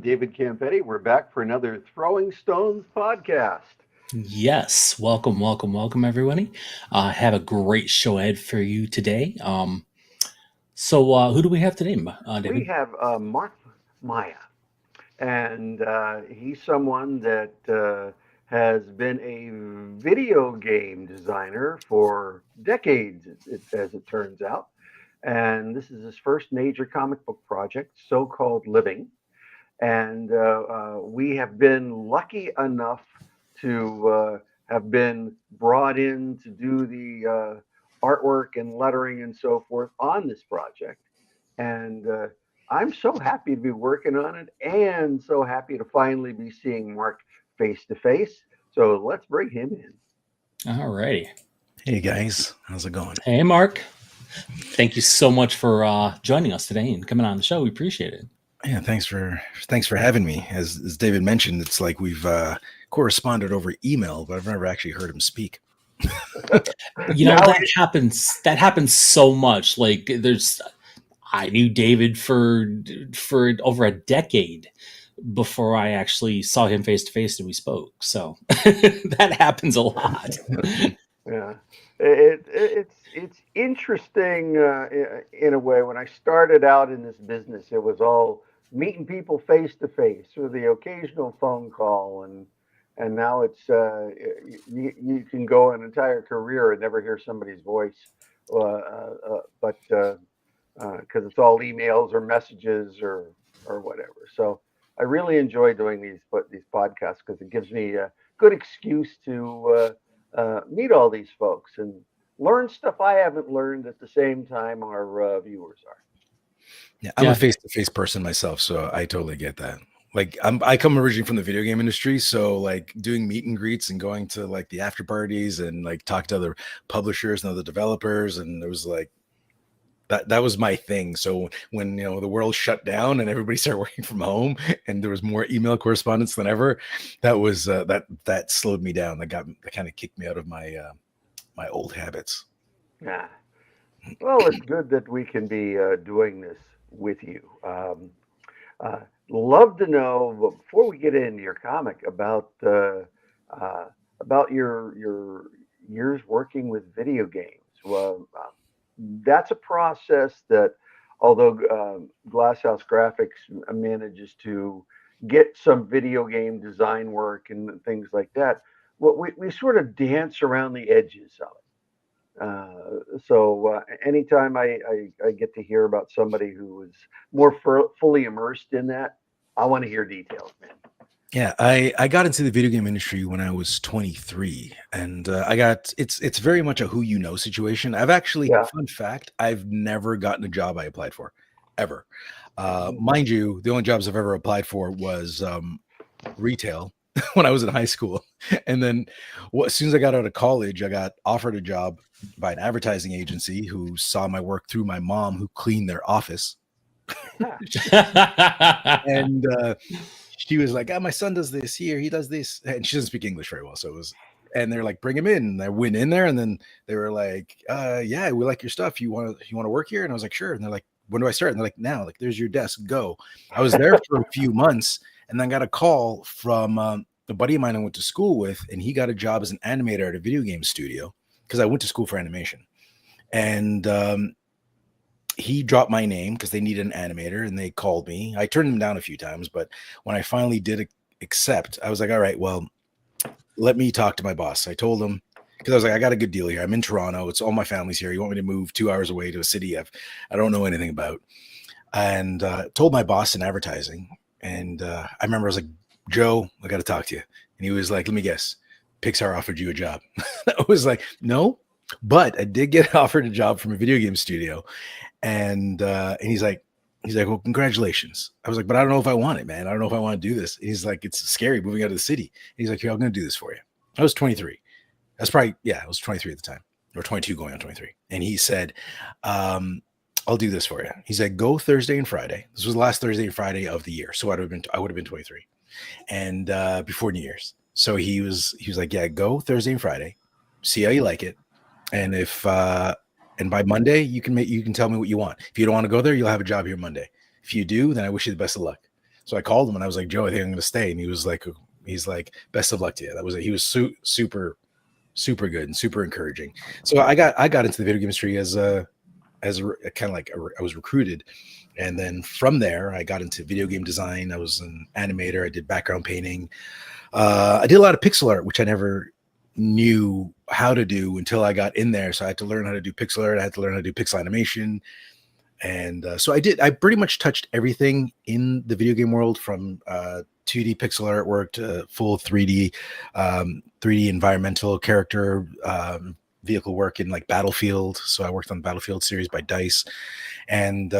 David Campetti. We're back for another Throwing Stones podcast. Yes, welcome, everybody. Have a great show ahead for you today. Who do we have today, We David? have Mark MAIA, and he's someone that has been a video game designer for decades, as it turns out. And this is his first major comic book project, so-called Living. And we have been lucky enough to have been brought in to do the artwork and lettering and so forth on this project. And I'm so happy to be working on it and so happy to finally be seeing Mark face to face. So let's bring him in. All righty. Hey guys, how's it going? Hey, Mark. Thank you so much for joining us today and coming on the show. We appreciate it. Yeah, thanks for having me. As David mentioned, it's like we've corresponded over email, but I've never actually heard him speak. That happens so much. I knew David for over a decade before I actually saw him face to face and we spoke. So that happens a lot. Yeah, it's interesting in a way. When I started out in this business, it was all meeting people face to face with the occasional phone call, and now it's you can go an entire career and never hear somebody's voice, but because it's all emails or messages or whatever. So I really enjoy doing these podcasts because it gives me a good excuse to meet all these folks and learn stuff I haven't learned at the same time our viewers are. Yeah, I'm a face-to-face person myself, so I totally get that. Like I come originally from the video game industry, so like doing meet and greets and going to like the after parties and like talk to other publishers and other developers, and it was like that was my thing. So when the world shut down and everybody started working from home and there was more email correspondence than ever, that was that slowed me down. That kind of kicked me out of my my old habits. Yeah. Well, it's good that we can be doing this with you. Love to know, but before we get into your comic, about your years working with video games. Well, that's a process that, although Glasshouse Graphics manages to get some video game design work and things like that, we sort of dance around the edges of it. So anytime I get to hear about somebody who is more fully immersed in that, I want to hear details, man. Yeah, I got into the video game industry when I was 23, and it's very much a who you know situation. I've actually, fun fact, I've never gotten a job I applied for, ever. Mind you, the only jobs I've ever applied for was retail when I was in high school, and then as soon as I got out of college, I got offered a job by an advertising agency who saw my work through my mom, who cleaned their office. And she was like, my son does this here, he does this, and she doesn't speak English very well, so it was, and they're like, bring him in. And I went in there, and then they were like, yeah, we like your stuff, you want to work here? And I was like, sure. And they're like, when do I start? And they're like, now, like, there's your desk, go. I was there for a few months, and then got a call from a buddy of mine I went to school with, and he got a job as an animator at a video game studio because I went to school for animation. And he dropped my name because they needed an animator, and they called me. I turned them down a few times, but when I finally did accept, I was like, all right, well, let me talk to my boss. I told him, because I was like, I got a good deal here. I'm in Toronto. It's all my family's here. You want me to move 2 hours away to a city I don't know anything about? And told my boss in advertising. And I remember I was like, Joe, I got to talk to you. And he was like, let me guess, Pixar offered you a job. I was like, no, but I did get offered a job from a video game studio. And he's like, well, congratulations. I was like, but I don't know if I want it, man. I don't know if I want to do this. He's like, it's scary moving out of the city. And he's like, here, I'm going to do this for you. I was 23. That's probably, I was 23 at the time, or 22 going on 23. And he said, I'll do this for you. He said, go Thursday and Friday. This was the last Thursday and Friday of the year. So I would have been 23 and before New Year's. So he was like, yeah, go Thursday and Friday, see how you like it. And if, and by Monday, you can tell me what you want. If you don't want to go there, you'll have a job here Monday. If you do, then I wish you the best of luck. So I called him and I was like, Joe, I think I'm going to stay. And he's like, best of luck to you. That was it. He was super, super good and super encouraging. So I got into the video game industry as a kind of like I was recruited. And then from there, I got into video game design. I was an animator. I did background painting. I did a lot of pixel art, which I never knew how to do until I got in there. So I had to learn how to do pixel art. I had to learn how to do pixel animation. And so I pretty much touched everything in the video game world, from 2D pixel artwork to full 3D, 3D environmental character, vehicle work in like Battlefield. So I worked on the Battlefield series by DICE. And,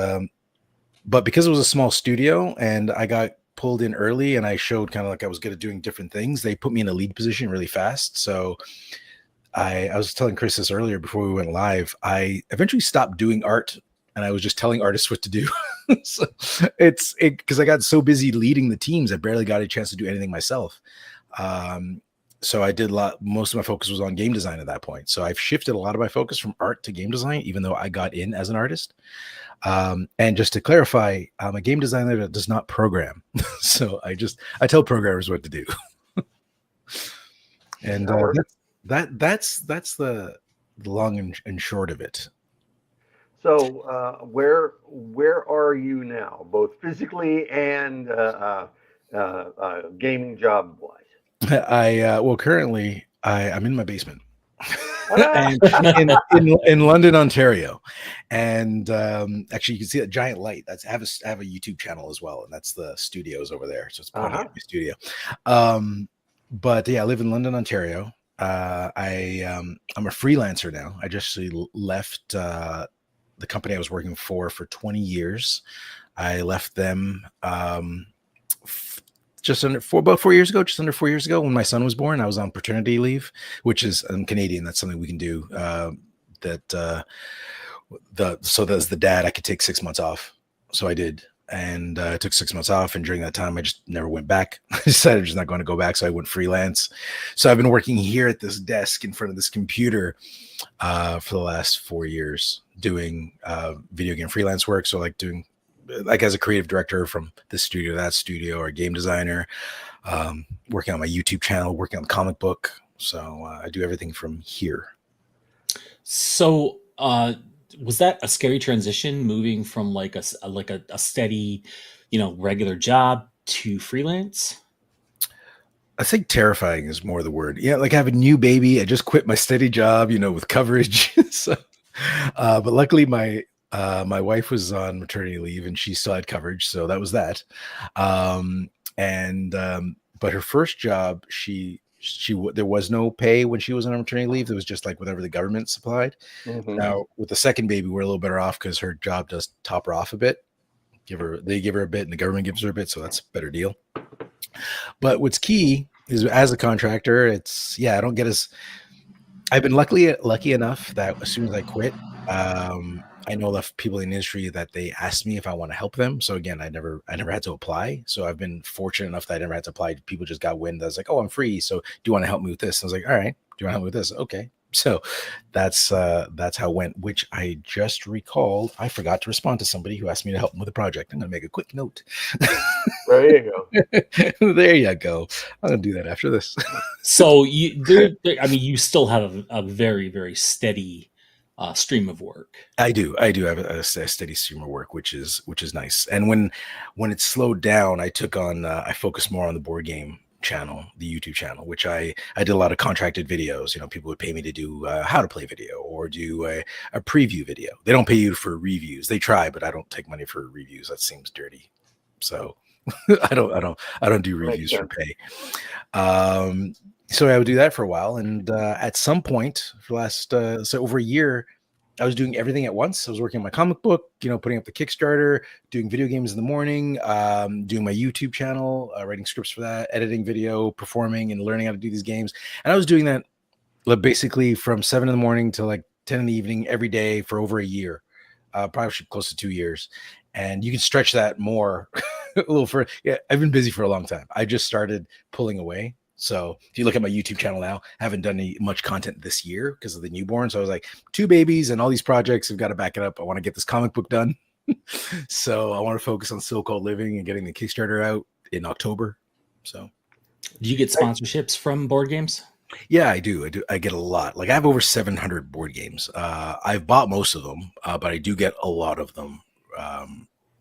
but because it was a small studio and I got pulled in early and I showed kind of like I was good at doing different things, they put me in a lead position really fast. So I was telling Chris this earlier before we went live. I eventually stopped doing art and I was just telling artists what to do. So it's because I got so busy leading the teams, I barely got a chance to do anything myself. So I did most of my focus was on game design at that point. So I've shifted a lot of my focus from art to game design, even though I got in as an artist. And just to clarify, I'm a game designer that does not program. So I tell programmers what to do. And that's the long and short of it. So where are you now, both physically and gaming job wise? Currently I'm in my basement. And in London, Ontario, and actually you can see that giant light. I have a YouTube channel as well, and that's the studios over there. So it's pointing at my studio. But yeah, I live in London, Ontario. I'm a freelancer now. I just left the company I was working for 20 years. I left them about 4 years ago, just under 4 years ago, when my son was born. I was on paternity leave, which is, I'm Canadian. That's something we can do. So as the dad, I could take 6 months off. So I did. And I took 6 months off. And during that time, I just never went back. I decided I'm just not going to go back. So I went freelance. So I've been working here at this desk in front of this computer for the last 4 years, doing video game freelance work. So like doing, like as a creative director from this studio, that studio, or a game designer, working on my YouTube channel, working on the comic book. So I do everything from here. So was that a scary transition, moving from like a steady, regular job to freelance? I think terrifying is more the word. Yeah, like I have a new baby. I just quit my steady job, with coverage. So, but luckily my wife was on maternity leave and she still had coverage, so that was that. But her first job, there was no pay when she was on maternity leave. It was just like whatever the government supplied. Mm-hmm. Now with the second baby, we're a little better off because her job does top her off a bit. They give her a bit and the government gives her a bit, so that's a better deal. But what's key is, as a contractor, I don't get I've been lucky enough that as soon as I quit, I know enough people in the industry that they asked me if I want to help them. So again, I never had to apply. So I've been fortunate enough that I never had to apply. People just got wind. I was like, oh, I'm free. So do you want to help me with this? And I was like, all right. Do you want to help me with this? Okay. So that's how it went, which I just recalled. I forgot to respond to somebody who asked me to help them with a project. I'm going to make a quick note. There you go. There you go. I'm going to do that after this. So you still have a very, very steady stream of work. I do have a steady stream of work, which is nice. And when it slowed down, I took on I focused more on the board game channel, the YouTube channel, which I did a lot of contracted videos. People would pay me to do how to play video or do a preview video. They don't pay you for reviews. They try, but I don't take money for reviews. That seems dirty. So I don't do reviews for pay. So I would do that for a while, and at some point for the last so over a year, I was doing everything at once. I was working on my comic book, putting up the Kickstarter, doing video games in the morning, doing my YouTube channel, writing scripts for that, editing video, performing, and learning how to do these games. And I was doing that basically from 7 a.m. to like 10 p.m. every day for over a year, probably close to 2 years. And you can stretch that more a little further. Yeah, I've been busy for a long time. I just started pulling away. So if you look at my YouTube channel now, I haven't done much content this year because of the newborn. So I was like, 2 babies and all these projects have got to back it up. I want to get this comic book done. So I want to focus on So Called Living and getting the Kickstarter out in October. So Do you get sponsorships from board games? yeah, I do. I get a lot. Like I have over 700 board games. I've bought most of them, but I do get a lot of them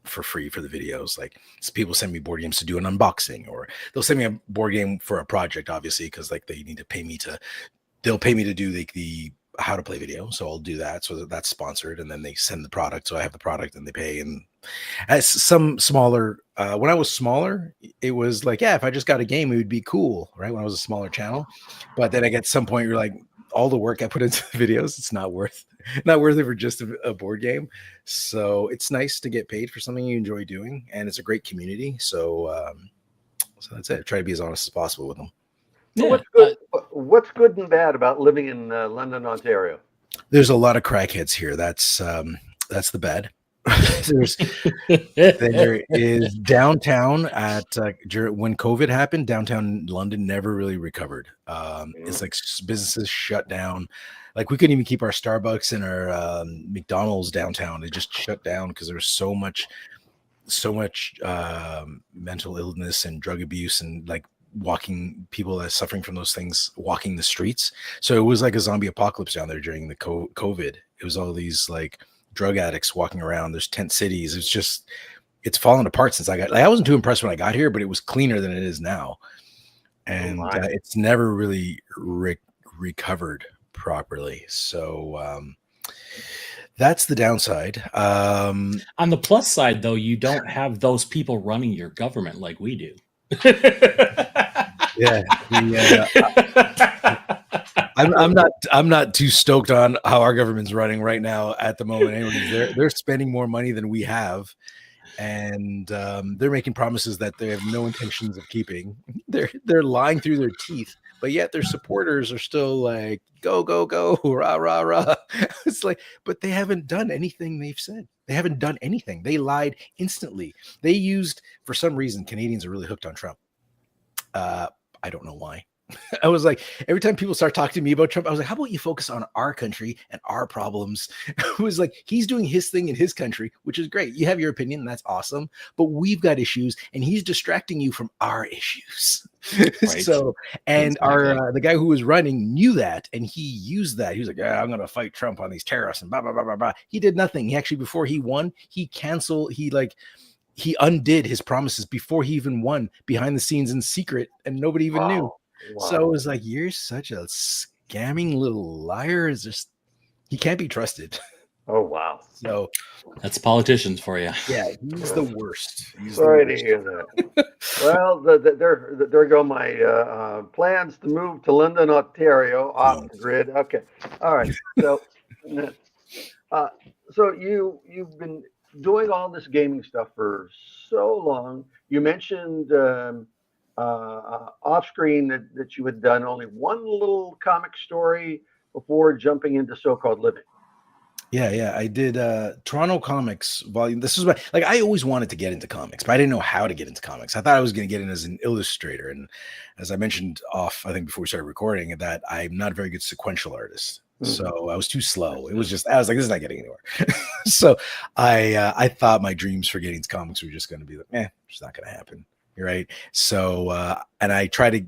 for free for the videos. Like people send me board games to do an unboxing, or they'll send me a board game for a project, obviously, because like they need to pay me to. They'll pay me to do the how to play video, so I'll do that. So that's sponsored, and then they send the product, so I have the product, and they pay. And as some smaller, when I was smaller, it was like, yeah, if I just got a game, it would be cool, right? When I was a smaller channel, but then I get some point, you're like, all the work I put into the videos, it's not worth it for just a board game. So it's nice to get paid for something you enjoy doing, and it's a great community. So that's it. Try to be as honest as possible with them. So Yeah. what's good and bad about living in London, Ontario? There's a lot of crackheads here. That's the bad. There is downtown at when COVID happened, downtown London never really recovered. It's like businesses shut down. Like we couldn't even keep our Starbucks and our McDonald's downtown. It just shut down because there was so much mental illness and drug abuse, and like walking people that are suffering from those things walking the streets. So it was like a zombie apocalypse down there during the COVID. It was all these like drug addicts walking around. There's tent cities. It's fallen apart since I wasn't too impressed when I got here, but it was cleaner than it is now. And it's never really recovered properly. So that's the downside. On the plus side, though, you don't have those people running your government like we do. Yeah. I'm not too stoked on how our government's running right now at the moment. Anyways, they're spending more money than we have, and they're making promises that they have no intentions of keeping. They're lying through their teeth, but yet their supporters are still like, go, go, go, rah, rah, rah. It's like, but they haven't done anything they've said. They haven't done anything. They lied instantly. They used, for some reason, Canadians are really hooked on Trump. I don't know why. I was like, every time people start talking to me about Trump, I was like, how about you focus on our country and our problems? It was like, he's doing his thing in his country, which is great. You have your opinion. That's awesome. But we've got issues, and he's distracting you from our issues. Right. So, and exactly. The guy who was running knew that, and he used that. He was like, yeah, I'm going to fight Trump on these terrorists and blah, blah, blah, blah, blah. He did nothing. He actually, before he won, he undid his promises before he even won, behind the scenes in secret, and nobody even knew. Wow. So it was like, you're such a scamming little liar. It's just, he can't be trusted. Oh, wow. So that's politicians for you. Yeah, he's the worst. Sorry to hear that. Well, there go my plans to move to London, Ontario, off the grid. Okay. All right. So, so you've been doing all this gaming stuff for so long. You mentioned off screen that you had done only one little comic story before jumping into So-Called Living. Yeah, I did Toronto Comics volume. This is what, like, I always wanted to get into comics, but I didn't know how to get into comics. I thought I was going to get in as an illustrator, and as I mentioned I think before we started recording, that I'm not a very good sequential artist. So I was too slow. I was like, this is not getting anywhere. So I thought my dreams for getting into comics were just going to be like, it's not going to happen. You're right. So and I try to,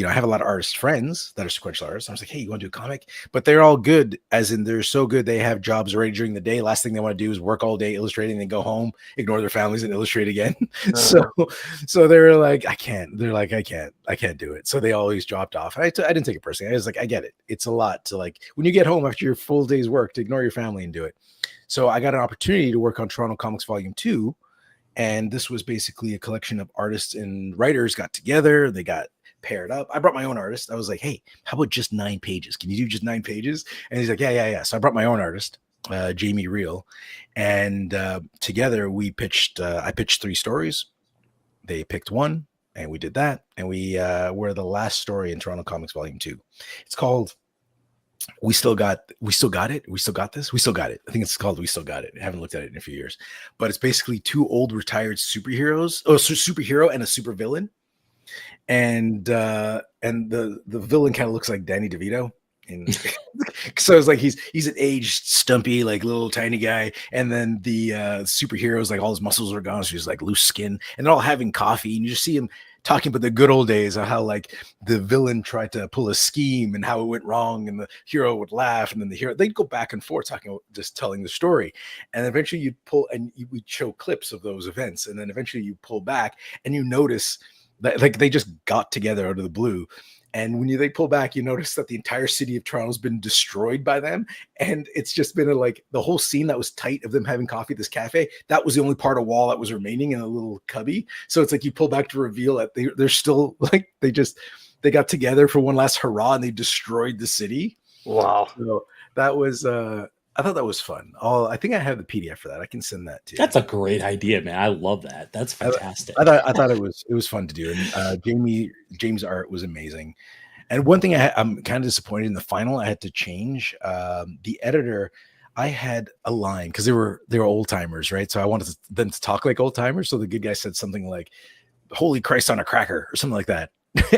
I have a lot of artist friends that are sequential artists. I was like, hey, you want to do a comic? But they're all good, as in they're so good. They have jobs already during the day. Last thing they want to do is work all day illustrating, then go home, ignore their families, and illustrate again. So they were like, I can't. They're like, I can't do it. So they always dropped off. I didn't take it personally. I was like, I get it. It's a lot to, like, when you get home after your full day's work, to ignore your family and do it. So I got an opportunity to work on Toronto Comics Volume 2. And this was basically a collection of artists and writers got together. They got paired up. I brought my own artist. I was like, hey, how about just 9 pages? Can you do just 9 pages? And he's like, yeah. So I brought my own artist, Jamie Reel. And together we pitched, I pitched 3 stories. They picked one, and we did that. And we were the last story in Toronto Comics Volume 2. It's called We Still Got It. We Still Got It. I think it's called We Still Got It. I haven't looked at it in a few years, but it's basically 2 old retired superheroes, superhero and a supervillain. And the villain kind of looks like Danny DeVito. And so it's like he's an aged, stumpy, like little tiny guy, and then the superheroes, like all his muscles are gone, so he's like loose skin, and they're all having coffee, and you just see him talking about the good old days of how like the villain tried to pull a scheme and how it went wrong, and the hero would laugh, and then the hero they'd go back and forth talking, just telling the story, and eventually you'd pull and we'd show clips of those events, and then eventually you pull back and you notice that like they just got together out of the blue. And when they pull back, you notice that the entire city of Toronto has been destroyed by them. And it's just been like the whole scene that was tight of them having coffee at this cafe. That was the only part of wall that was remaining in a little cubby. So it's like you pull back to reveal that they're still like, they got together for one last hurrah and they destroyed the city. Wow. So that was, I thought that was fun. I think I have the PDF for that. I can send that to you. That's a great idea, man. I love that. That's fantastic. I thought it was fun to do. And James' art was amazing. And one thing I'm kind of disappointed in the final, I had to change. The editor, I had a line because they were old timers, right? So I wanted them to talk like old timers. So the good guy said something like, "Holy Christ on a cracker" or something like that.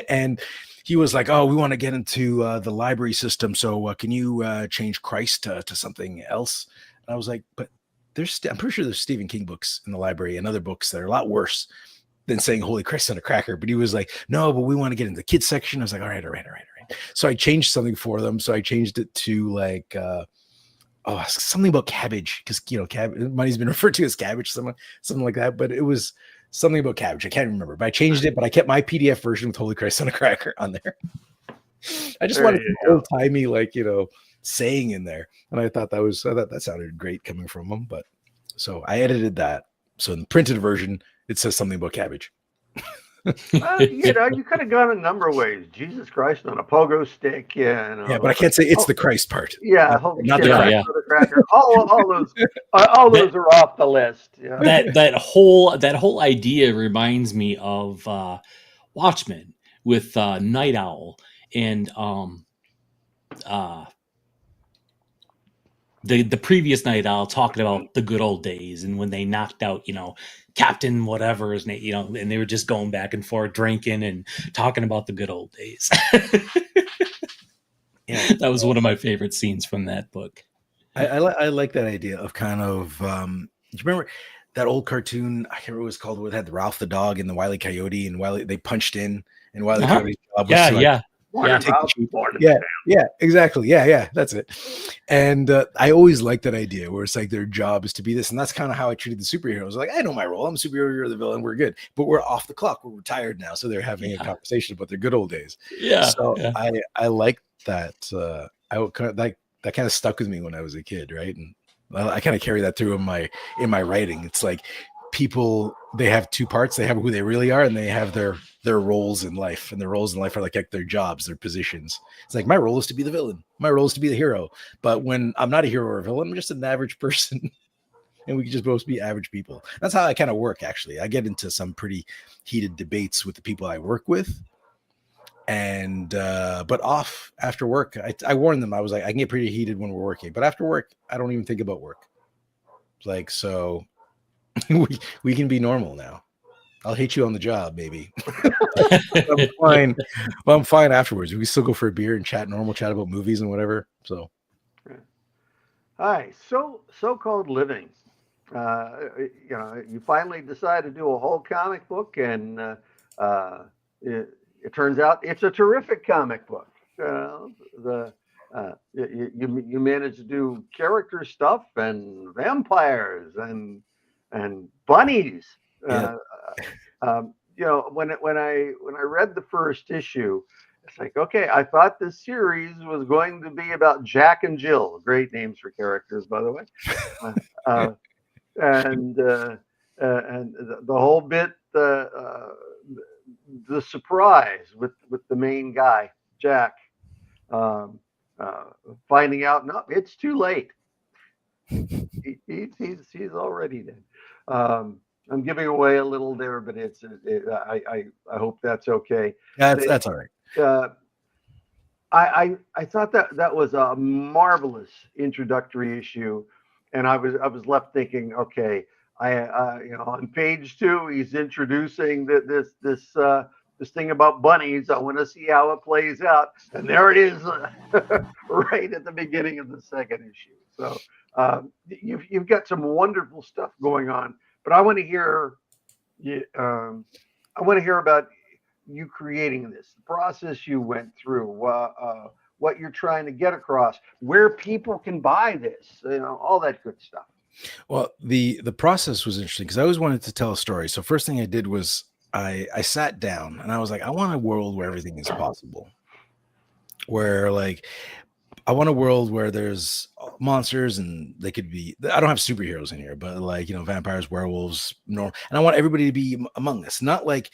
And he was like, "Oh, we want to get into the library system. So can you change Christ to something else?" And I was like, "But I'm pretty sure there's Stephen King books in the library and other books that are a lot worse than saying Holy Christ on a cracker." But he was like, "No, but we want to get into the kids section." I was like, all right. So I changed something for them. So I changed it to like something about cabbage, because money's been referred to as cabbage, something like that. But it was something about cabbage. I can't remember, but I changed it. But I kept my PDF version with Holy Christ on a cracker on there. I just wanted old timey, like saying in there, and I thought that sounded great coming from them. But so I edited that. So in the printed version, it says something about cabbage. You could have gone a number of ways. Jesus Christ on a pogo stick, Yeah, but I can't say it's the Christ part. Yeah, not the cracker. All those are off the list. Yeah. That whole idea reminds me of Watchmen with Night Owl and the previous Night Owl talking about the good old days and when they knocked out, Captain whatever his name, and they were just going back and forth drinking and talking about the good old days. Yeah, that was one of my favorite scenes from that book. I like that idea of kind of, do you remember that old cartoon? I can't remember what it was called, where it had Ralph the dog and the Wile E. Coyote, and Wile they punched in, and Wile E. Coyote's job was yeah, exactly. Yeah, that's it. And I always liked that idea where it's like their job is to be this, and that's kind of how I treated the superheroes. Like, I know my role. I'm a superhero. You're the villain. We're good, but we're off the clock. We're retired now, so they're having a conversation about their good old days. Yeah. So I like that. That kind of stuck with me when I was a kid, right? And I kind of carry that through in my writing. It's like people, they have two parts. They have who they really are, and they have their roles in life, and their roles in life are like their jobs, their positions. It's like, my role is to be the villain, my role is to be the hero, but when I'm not a hero or a villain, I'm just an average person. And we can just both be average people. That's how I kind of work. Actually, I get into some pretty heated debates with the people I work with, and but off after work, I warned them. I was like, I can get pretty heated when we're working, but after work, I don't even think about work. It's like, so we can be normal now. I'll hate you on the job, maybe. I'm fine. Well, I'm fine afterwards. We can still go for a beer and chat about movies and whatever. So, hi. So-called living. You finally decide to do a whole comic book, and it turns out it's a terrific comic book. You manage to do character stuff and vampires and bunnies. Yeah. When I read the first issue, it's like, okay, I thought this series was going to be about Jack and Jill. Great names for characters, by the way. And the whole bit, the surprise with the main guy, Jack, finding out, no, it's too late. He's already dead. I'm giving away a little there, but I hope that's okay. That's all right. I thought that was a marvelous introductory issue, and I was left thinking, okay, on page 2, he's introducing this this thing about bunnies. I want to see how it plays out. And there it is, right at the beginning of the second issue. So you've got some wonderful stuff going on. But I want to hear I want to hear about you creating this, the process you went through, what you're trying to get across, where people can buy this, all that good stuff. Well, the process was interesting because I always wanted to tell a story. So first thing I did was I sat down and I was like, I want a world where everything is possible. Where like I want a world where there's monsters and they could be. I don't have superheroes in here, but like vampires, werewolves, normal. And I want everybody to be among us, not like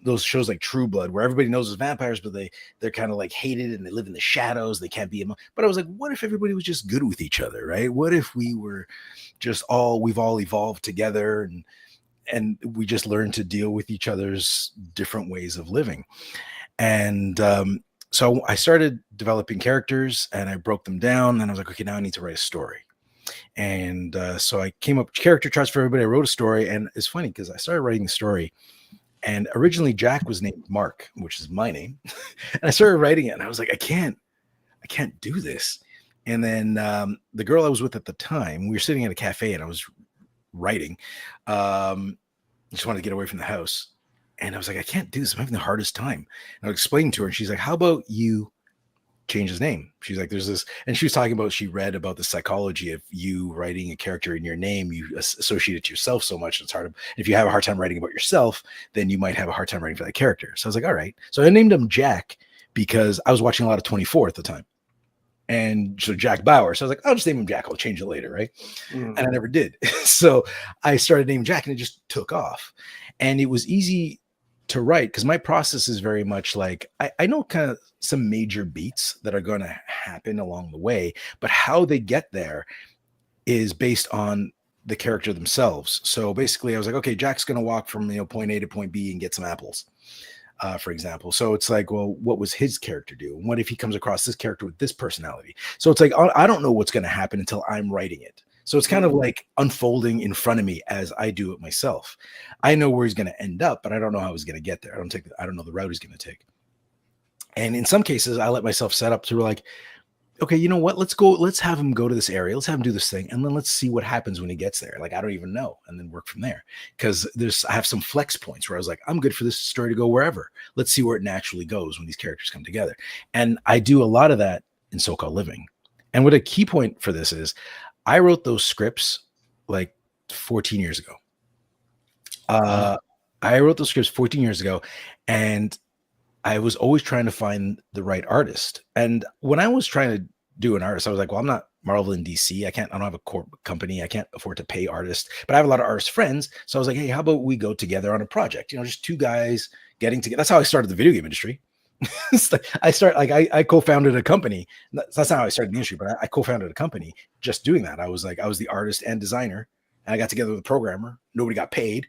those shows like True Blood where everybody knows it's vampires, but they're kind of like hated and they live in the shadows. They can't be among. But I was like, what if everybody was just good with each other, right? What if we were just we've all evolved together and we just learned to deal with each other's different ways of living. And so I started developing characters and I broke them down and I was like, okay, now I need to write a story. And so I came up with character charts for everybody. I wrote a story, and it's funny because I started writing the story, and originally Jack was named Mark, which is my name. And I started writing it and I was like, I can't do this. And then the girl I was with at the time, we were sitting at a cafe and I was writing. Just wanted to get away from the house. And I was like, I can't do this. I'm having the hardest time. And I was explaining to her, and she's like, how about you change his name? She's like, there's this. And she was talking about, she read about the psychology of you writing a character in your name. You associate it to yourself so much. It's hard. If you have a hard time writing about yourself, then you might have a hard time writing for that character. So I was like, all right. So I named him Jack because I was watching a lot of 24 at the time. And so Jack Bauer. So I was like, I'll just name him Jack. I'll change it later. Right. And I never did. So I started naming Jack and it just took off. And it was easy to write because my process is very much like I know kind of some major beats that are going to happen along the way, but how they get there is based on the character themselves. So basically I was like, okay, Jack's going to walk from point A to point B and get some apples, for example. So it's like, well, what was his character do? And what if he comes across this character with this personality? So it's like, I don't know what's going to happen until I'm writing it. So it's kind of like unfolding in front of me as I do it myself. I know where he's going to end up, but I don't know how he's going to get there. I don't know the route he's going to take. And in some cases, I let myself set up to like, okay, you know what? Let's have him go to this area. Let's have him do this thing. And then let's see what happens when he gets there. Like, I don't even know. And then work from there. Because I have some flex points where I was like, I'm good for this story to go wherever. Let's see where it naturally goes when these characters come together. And I do a lot of that in So-Called Living. And what a key point for this is, I wrote those scripts like 14 years ago. I wrote those scripts 14 years ago, and I was always trying to find the right artist. And when I was trying to do an artist, I was like, well, I'm not Marvel and DC. I don't have a corporate company. I can't afford to pay artists, but I have a lot of artist friends. So I was like, hey, how about we go together on a project? Just two guys getting together. That's how I started the video game industry. I co-founded a company. That's not how I started the industry, but I co-founded a company just doing that. I was the artist and designer, and I got together with a programmer. Nobody got paid.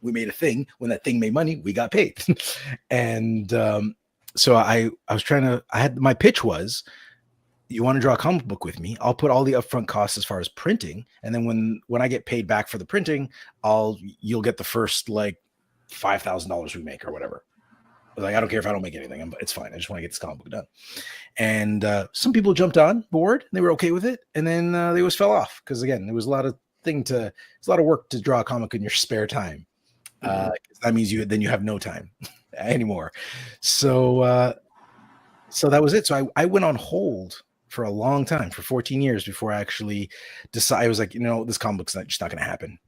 We made a thing. When that thing made money, we got paid. And so I had my pitch was, you want to draw a comic book with me? I'll put all the upfront costs as far as printing, and then when I get paid back for the printing, you'll get the first like $5,000 we make or whatever. Like, I don't care if I don't make anything. It's fine. I just want to get this comic book done. And some people jumped on board. And they were okay with it. And then they always fell off. Because, again, there was a lot of work to draw a comic in your spare time. That means you have no time anymore. So that was it. So I went on hold for a long time, for 14 years, before I actually decided. I was like, this comic book's just not going to happen.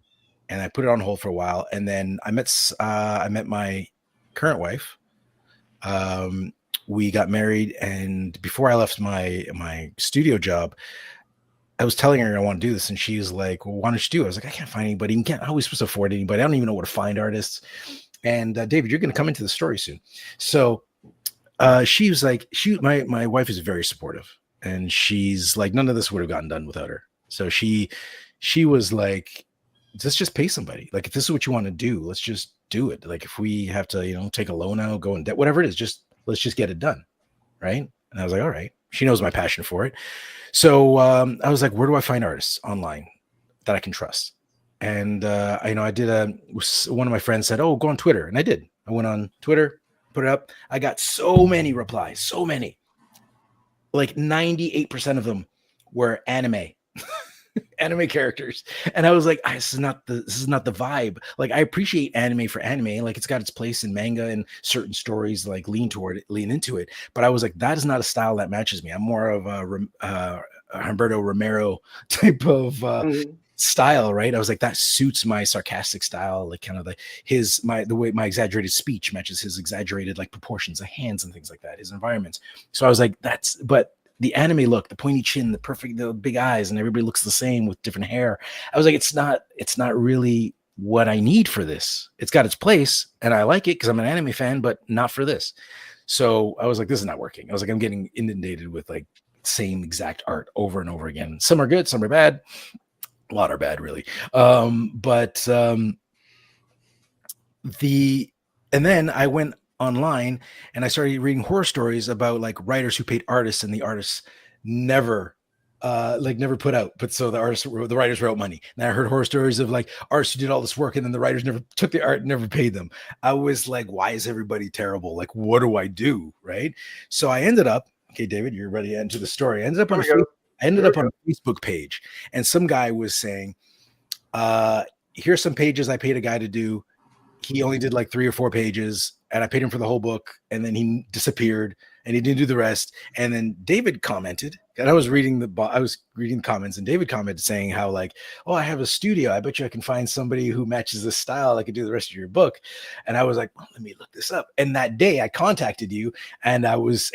And I put it on hold for a while. And then I met my current wife. We got married, and before I left my studio job, I was telling her I want to do this, and she's like, well, why don't you do it? I was like, I can't find anybody. How are we supposed to afford anybody? I don't even know where to find artists. And David, you're going to come into the story soon. So she was like, my wife is very supportive, and she's like, none of this would have gotten done without her. So she was like, let's just pay somebody. Like, if this is what you want to do, let's just do it. Like, if we have to, take a loan out, go in debt, whatever it is, let's just get it done. Right. And I was like, all right. She knows my passion for it. So I was like, where do I find artists online that I can trust? And I did one of my friends said, oh, go on Twitter. And I did. I went on Twitter, put it up. I got so many replies, so many. Like 98% of them were anime. Anime characters, and I was like, this is not the vibe. Like, I appreciate anime for anime, like it's got its place in manga, and certain stories like lean into it, but I was like, that is not a style that matches me. I'm more of a Humberto Romero type of Mhm. style, right? I was like, that suits my sarcastic style, like kind of like the way my exaggerated speech matches his exaggerated like proportions of hands and things like that, his environments. So I was like, but the anime look, the pointy chin, the big eyes, and everybody looks the same with different hair. I was like, it's not really what I need for this. It's got its place, and I like it because I'm an anime fan, but not for this. So I was like, this is not working. I was like, I'm getting inundated with like same exact art over and over again. Some are good, some are bad. A lot are bad, really. But and then I went online and I started reading horror stories about like writers who paid artists, and the artists never never put out, but so the writers wrote money. And I heard horror stories of like artists who did all this work and then the writers never took the art, never paid them. I was like, why is everybody terrible? Like, what do I do? Right. So I ended up, okay, David, you're ready to enter the story. I ended up on a Facebook page, and some guy was saying, here's some pages I paid a guy to do. He only did like 3 or 4 pages, and I paid him for the whole book, and then he disappeared and he didn't do the rest. And then David commented, and I was reading the comments, and David commented saying how like, oh, I have a studio. I bet you I can find somebody who matches this style. I could do the rest of your book. And I was like, well, let me look this up. And that day I contacted you, and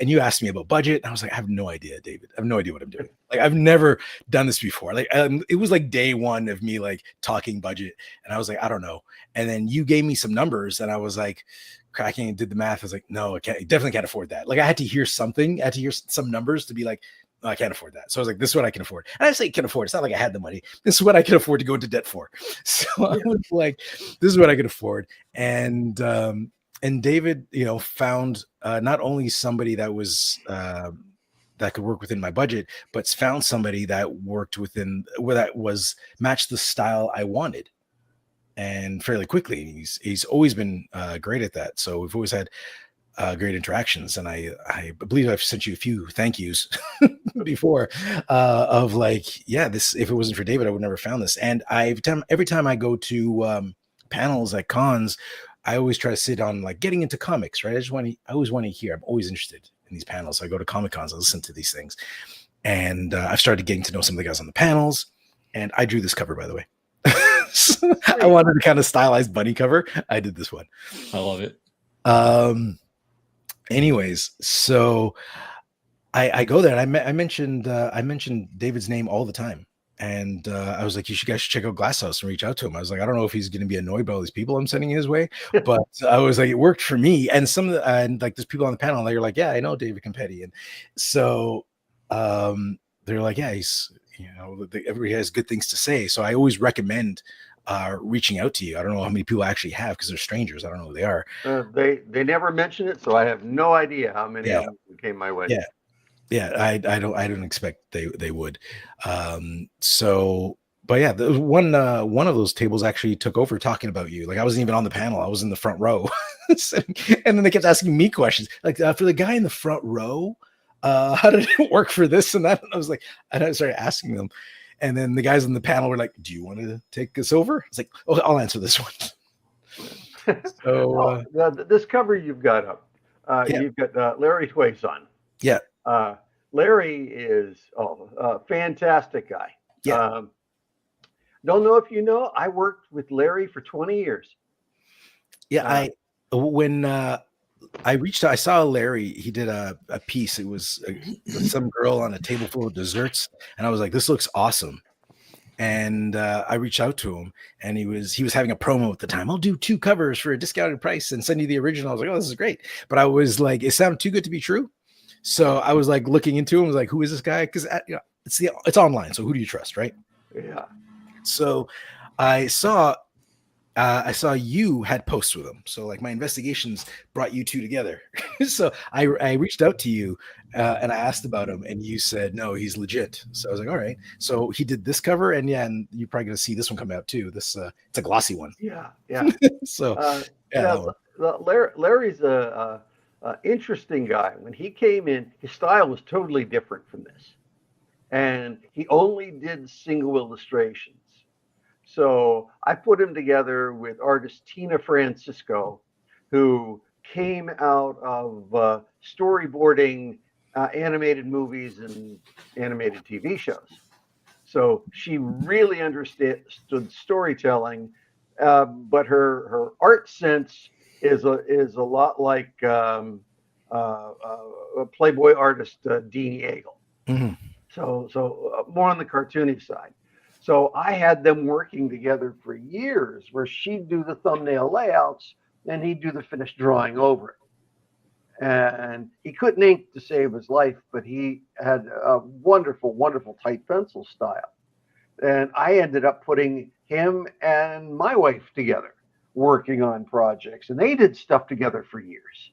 you asked me about budget. And I was like, I have no idea, David. I have no idea what I'm doing. Like, I've never done this before. Like, it was like day one of me like talking budget, and I was like, I don't know. And then you gave me some numbers, and I was like, cracking and did the math. I was like, no, I definitely can't afford that. Like, I had to hear something. I had to hear some numbers to be like, no, I can't afford that. So I was like, this is what I can afford. And I say can afford. It's not like I had the money. This is what I can afford to go into debt for. So I was like, this is what I can afford. And David, found not only somebody that was that could work within my budget, but found somebody that worked that was matched the style I wanted, and fairly quickly. He's always been great at that. So we've always had great interactions, and I believe I've sent you a few thank yous before of like, yeah, this, if it wasn't for David, I would never found this. And every time I go to panels at cons, I always try to sit on like getting into comics, right? I always want to hear. I'm always interested in these panels. So I go to Comic Cons, I listen to these things, and I've started getting to know some of the guys on the panels. And I drew this cover, by the way. So I wanted a kind of stylized bunny cover. I did this one. I love it. Anyways, so I go there, and I mentioned David's name all the time. And I was like, you guys should check out Glasshouse and reach out to him. I was like, I don't know if he's going to be annoyed by all these people I'm sending his way, but I was like, it worked for me. And and like there's people on the panel, they're like, yeah, I know David Campetti. And so they're like, yeah, he's, everybody has good things to say. So I always recommend reaching out to you. I don't know how many people I actually have because they're strangers. I don't know who they are. They never mention it, so I have no idea how many of them came my way. Yeah, I don't expect they would. So, but yeah, one of those tables actually took over talking about you. Like, I wasn't even on the panel; I was in the front row, and then they kept asking me questions. Like, for the guy in the front row, how did it work for this and that? And I was like, and I started asking them, and then the guys on the panel were like, "Do you want to take us over?" It's like, "Oh, I'll answer this one." So, this cover you've got up, you've got Larry Tway's on. Yeah. Larry is a fantastic guy. Yeah. Don't know if you know, I worked with Larry for 20 years. Yeah, when I reached out, I saw Larry. He did a piece. It was some girl on a table full of desserts, and I was like, "This looks awesome." And I reached out to him, and he was having a promo at the time. I'll do 2 covers for a discounted price and send you the original. I was like, "Oh, this is great," but I was like, it sounded too good to be true. So I was like looking into him. I was like, "Who is this guy?" Because it's online. So who do you trust, right? Yeah. So I saw you had posts with him. So like my investigations brought you two together. So I reached out to you and I asked about him, and you said, no, he's legit. So I was like, all right. So he did this cover, and and you're probably going to see this one come out too. This it's a glossy one. Yeah. Yeah. So Larry's interesting guy. When he came in, his style was totally different from this, and he only did single illustrations. So I put him together with artist Tina Francisco, who came out of storyboarding animated movies and animated TV shows. So she really understood storytelling, but her art sense is a lot like Playboy artist Dean Yeagle. Mhm. So more on the cartoony side. So I had them working together for years, where she'd do the thumbnail layouts and he'd do the finished drawing over it. And he couldn't ink to save his life, but he had a wonderful, wonderful tight pencil style. And I ended up putting him and my wife together working on projects, and they did stuff together for years.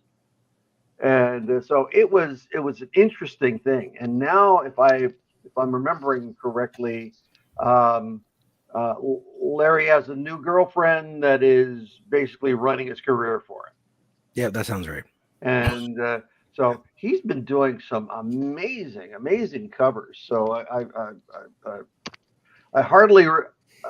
And so it was an interesting thing. And now, if I'm remembering correctly, um, uh, Larry has a new girlfriend that is basically running his career for him. Yeah, that sounds right. And so he's been doing some amazing, amazing covers. So I heartily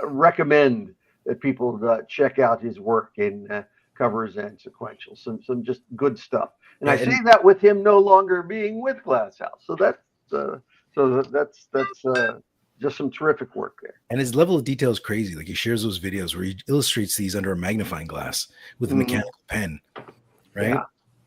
recommend that people check out his work in covers and sequentials. Some just good stuff. And Yeah, I say that with him no longer being with Glass House. So that's just some terrific work there. and his level of detail is crazy. Like he shares those videos where he illustrates these under a magnifying glass with a Mhm. mechanical pen, right? Yeah.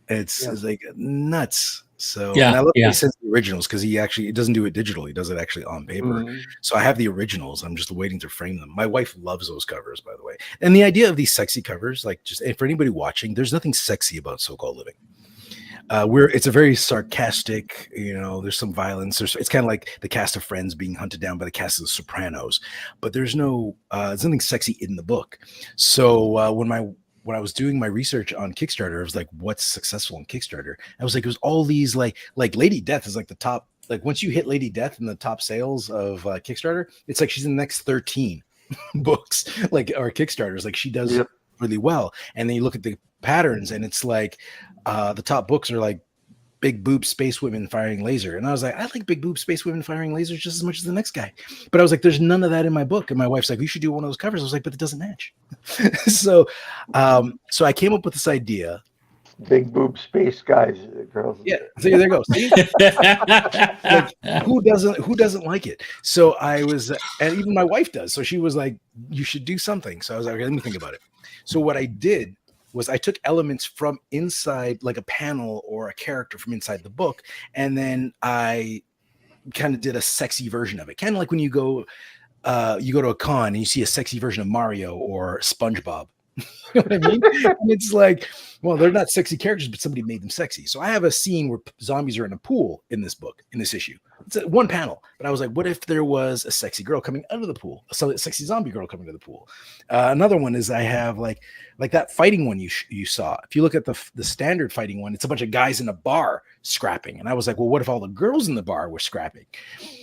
It's, Yeah. it's like nuts. So Yeah, and I love that yeah. he sends the originals because he doesn't do it digital. He does it actually on paper. Mhm. So I have the originals. I'm just waiting to frame them. My wife loves those covers, by the way. And the idea of these sexy covers, like just and for anybody watching, there's nothing sexy about so-called living. It's a very sarcastic, there's some violence. It's kind of like the cast of Friends being hunted down by the cast of The Sopranos, but there's nothing sexy in the book. So when I was doing my research on Kickstarter, I was like, what's successful in Kickstarter? I was like, it was all these like Lady Death is like the top. Like once you hit Lady Death in the top sales of Kickstarter, it's like she's in the next 13 books, like or Kickstarters. Like she does Yep. really well. And then you look at the patterns, and it's like the top books are like big boob space women firing laser. And I was like, I like big boob space women firing lasers just as much as the next guy. But I was like, there's none of that in my book. And my wife's like, you should do one of those covers. I was like, but it doesn't match. so I came up with this idea. Big boob space guys, girls. Yeah, there you go. See? Like, who doesn't like it? So I was, and even my wife does. So she was like, you should do something. So I was like, okay, let me think about it. So what I did was I took elements from inside, like a panel or a character from inside the book, and then I kind of did a sexy version of it. Kind of like when you go to a con and you see a sexy version of Mario or SpongeBob. You know what I mean? And it's like, well, they're not sexy characters, but somebody made them sexy. So I have a scene where zombies are in a pool in this book, in this issue. It's one panel, but I was like, what if there was a sexy girl coming out of the pool, a sexy zombie girl coming to the pool? Another one is I have like that fighting one you saw. If you look at the standard fighting one, it's a bunch of guys in a bar scrapping, and I was like, well, what if all the girls in the bar were scrapping?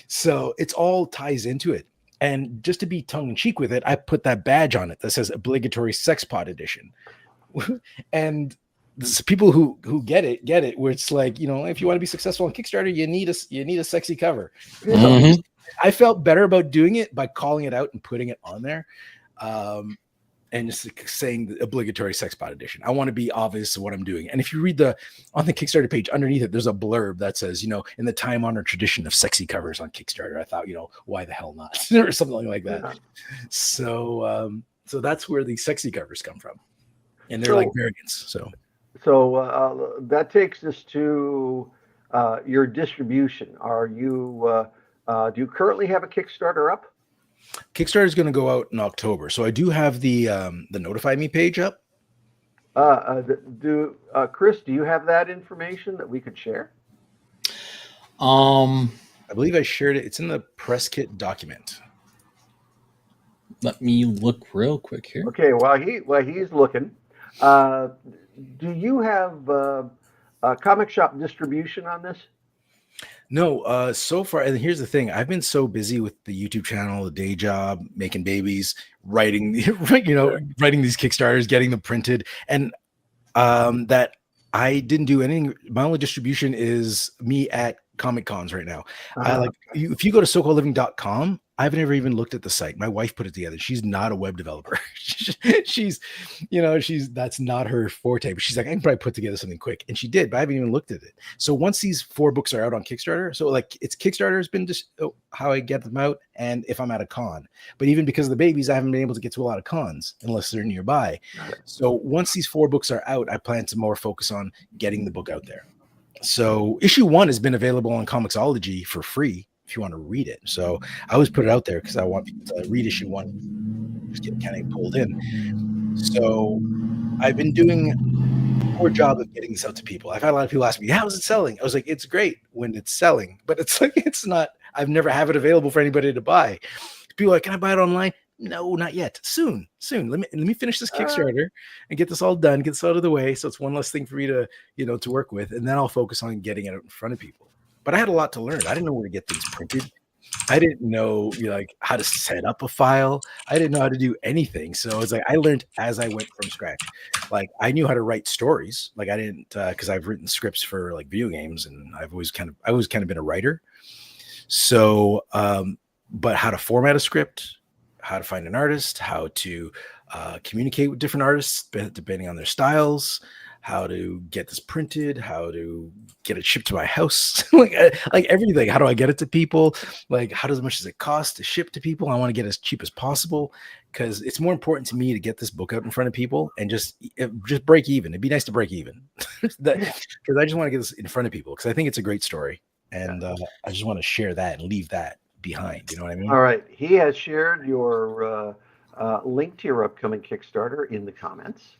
So it's all ties into it. And just to be tongue in cheek with it, I put that badge on it that says obligatory sex pod edition. And people who get it, where it's like, if you want to be successful on Kickstarter, you need a sexy cover. Mhm. I felt better about doing it by calling it out and putting it on there. And just saying the obligatory sex pod edition. I want to be obvious of what I'm doing. And if you read on the Kickstarter page underneath it, there's a blurb that says, in the time honored tradition of sexy covers on Kickstarter, I thought, why the hell not? Or something like that. Yeah. So that's where the sexy covers come from. And they're like variants. So that takes us to your distribution. Do you currently have a Kickstarter up? Kickstarter is going to go out in October, so I do have the Notify Me page up. Chris, do you have that information that we could share? I believe I shared it. It's in the press kit document. Let me look real quick here. Okay, while he's looking, do you have a comic shop distribution on this? No, so far, and here's the thing: I've been so busy with the YouTube channel, the day job, making babies, writing these Kickstarters, getting them printed, and that I didn't do anything. My only distribution is me at Comic Cons right now. I Uh, like you, if you go to SoCalledLiving.com, I've never even looked at the site. My wife put it together. She's not a web developer. she's, that's not her forte. But she's like, I can probably put together something quick, and she did. But I haven't even looked at it. So once these 4 books are out on Kickstarter, so like it's Kickstarter has been just how I get them out, and if I'm at a con. But even because of the babies, I haven't been able to get to a lot of cons unless they're nearby. So once these 4 books are out, I plan to more focus on getting the book out there. So issue 1 has been available on Comixology for free if you want to read it. So I always put it out there because I want people to read issue 1, just get kind of pulled in. So I've been doing a poor job of getting this out to people. I've had a lot of people ask me, how is it selling? I was like, it's great when it's selling, but it's like, it's not, I've never have it available for anybody to buy. People are like, can I buy it online? No, not yet. Soon. Let me finish this Kickstarter and get this all done, get this out of the way. So it's one less thing for me to, to work with. And then I'll focus on getting it out in front of people. But I had a lot to learn. I didn't know where to get things printed. I didn't know like how to set up a file. I didn't know how to do anything. So it's like I learned as I went from scratch. Like I knew how to write stories. Like I didn't because I've written scripts for like video games, and I've always kind of been a writer. So but how to format a script, how to find an artist, how to communicate with different artists depending on their styles, how to get this printed, how to get it shipped to my house, like everything. How do I get it to people? Like how much does it cost to ship to people? I want to get as cheap as possible because it's more important to me to get this book out in front of people and just break even. It'd be nice to break even because I just want to get this in front of people because I think it's a great story, and I just want to share that and leave that behind. You know what I mean? all right. He has shared your link to your upcoming Kickstarter in the comments.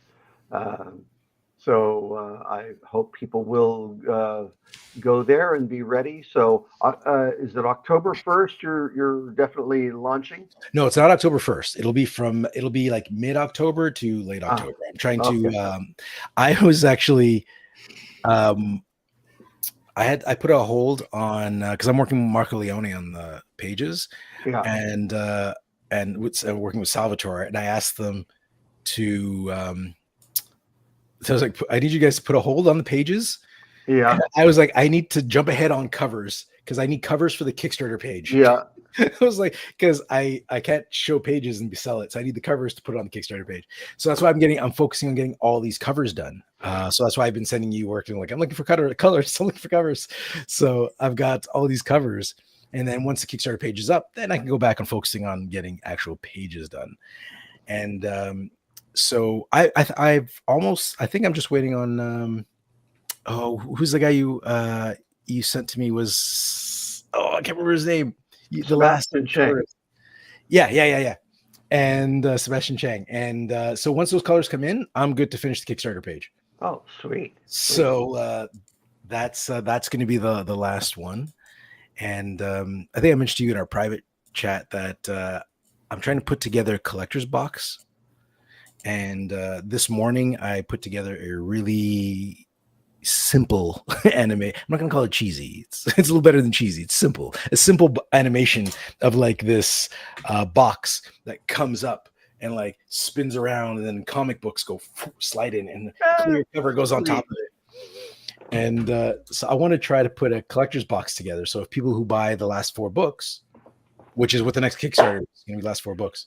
So I hope people will go there and be ready. So is it October 1st? You're definitely launching? No, it's not October 1st. It'll be like mid-October to late October. I'm trying to I was actually I put a hold on because I'm working with Marco Leone on the pages, and working with Salvatore, and I asked them to so I was like, I need you guys to put a hold on the pages. Yeah. And I was like, I need to jump ahead on covers because I need covers for the Kickstarter page. Yeah. I was like, because I can't show pages and sell it. So I need the covers to put it on the Kickstarter page. So that's why I'm focusing on getting all these covers done. So that's why I've been sending you work and like, I'm looking for colors. I'm looking for covers. So I've got all these covers. And then once the Kickstarter page is up, then I can go back and focusing on getting actual pages done. And so I think I'm just waiting on who's the guy you sent to me was I can't remember his name. The last Chang. Yeah. And Sebastian Chang. And so once those colors come in, I'm good to finish the Kickstarter page. Oh, sweet. So that's going to be the last one. And I think I mentioned to you in our private chat that I'm trying to put together a collector's box. And this morning I put together a really simple anime. I'm not gonna call it cheesy. It's a little better than cheesy. It's simple. A simple animation of like this box that comes up and like spins around, and then comic books go slide in, and the clear cover goes on top of it. And so I want to try to put a collector's box together. So if people who buy the last 4 books, which is what the next Kickstarter is going to be, last 4 books.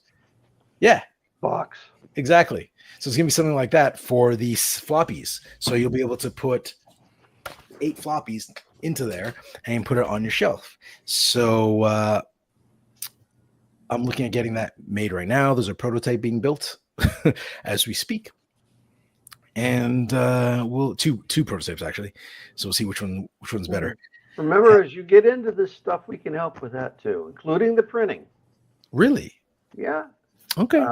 Yeah. Box. Exactly. So it's going to be something like that for these floppies. So you'll be able to put 8 floppies into there and put it on your shelf. So I'm looking at getting that made right now. There's a prototype being built as we speak. And we'll two prototypes actually. So we'll see which one's better. Remember, as you get into this stuff, we can help with that too, including the printing. Really? Yeah. Okay.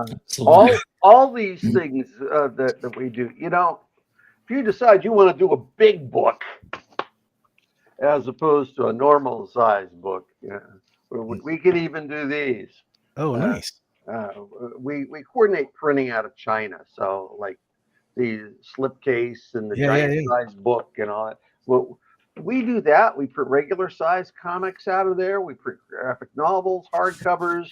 All these things that we do, if you decide you want to do a big book as opposed to a normal size book, we can even do these. Oh, nice. We coordinate printing out of China, so like the slipcase and the giant size book and all that. Well, we do that. We print regular size comics out of there. We print graphic novels, hardcovers.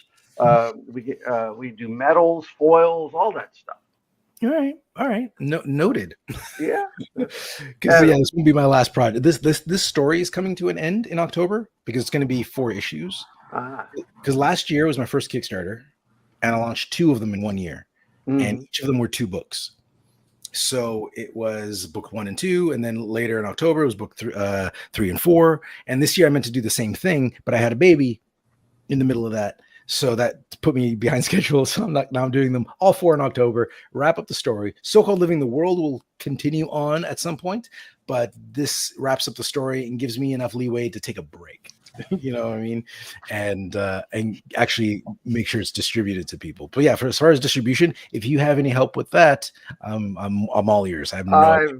We do metals, foils, all that stuff. All right. No, noted. Yeah. Because yeah, this will be my last project. This story is coming to an end in October because it's going to be 4 issues. Ah. Because last year was my first Kickstarter, and I launched 2 of them in 1 year, and Mhm. each of them were 2 books. So it was book 1 and 2, and then later in October it was book 3 and 4. And this year I meant to do the same thing, but I had a baby in the middle of that. So that put me behind schedule. So I'm doing them all 4 in October, wrap up the story. So-Called Living the World will continue on at some point, but this wraps up the story and gives me enough leeway to take a break. You know what I mean? And actually make sure it's distributed to people. But yeah, for as far as distribution, if you have any help with that, I'm all ears. I have no idea.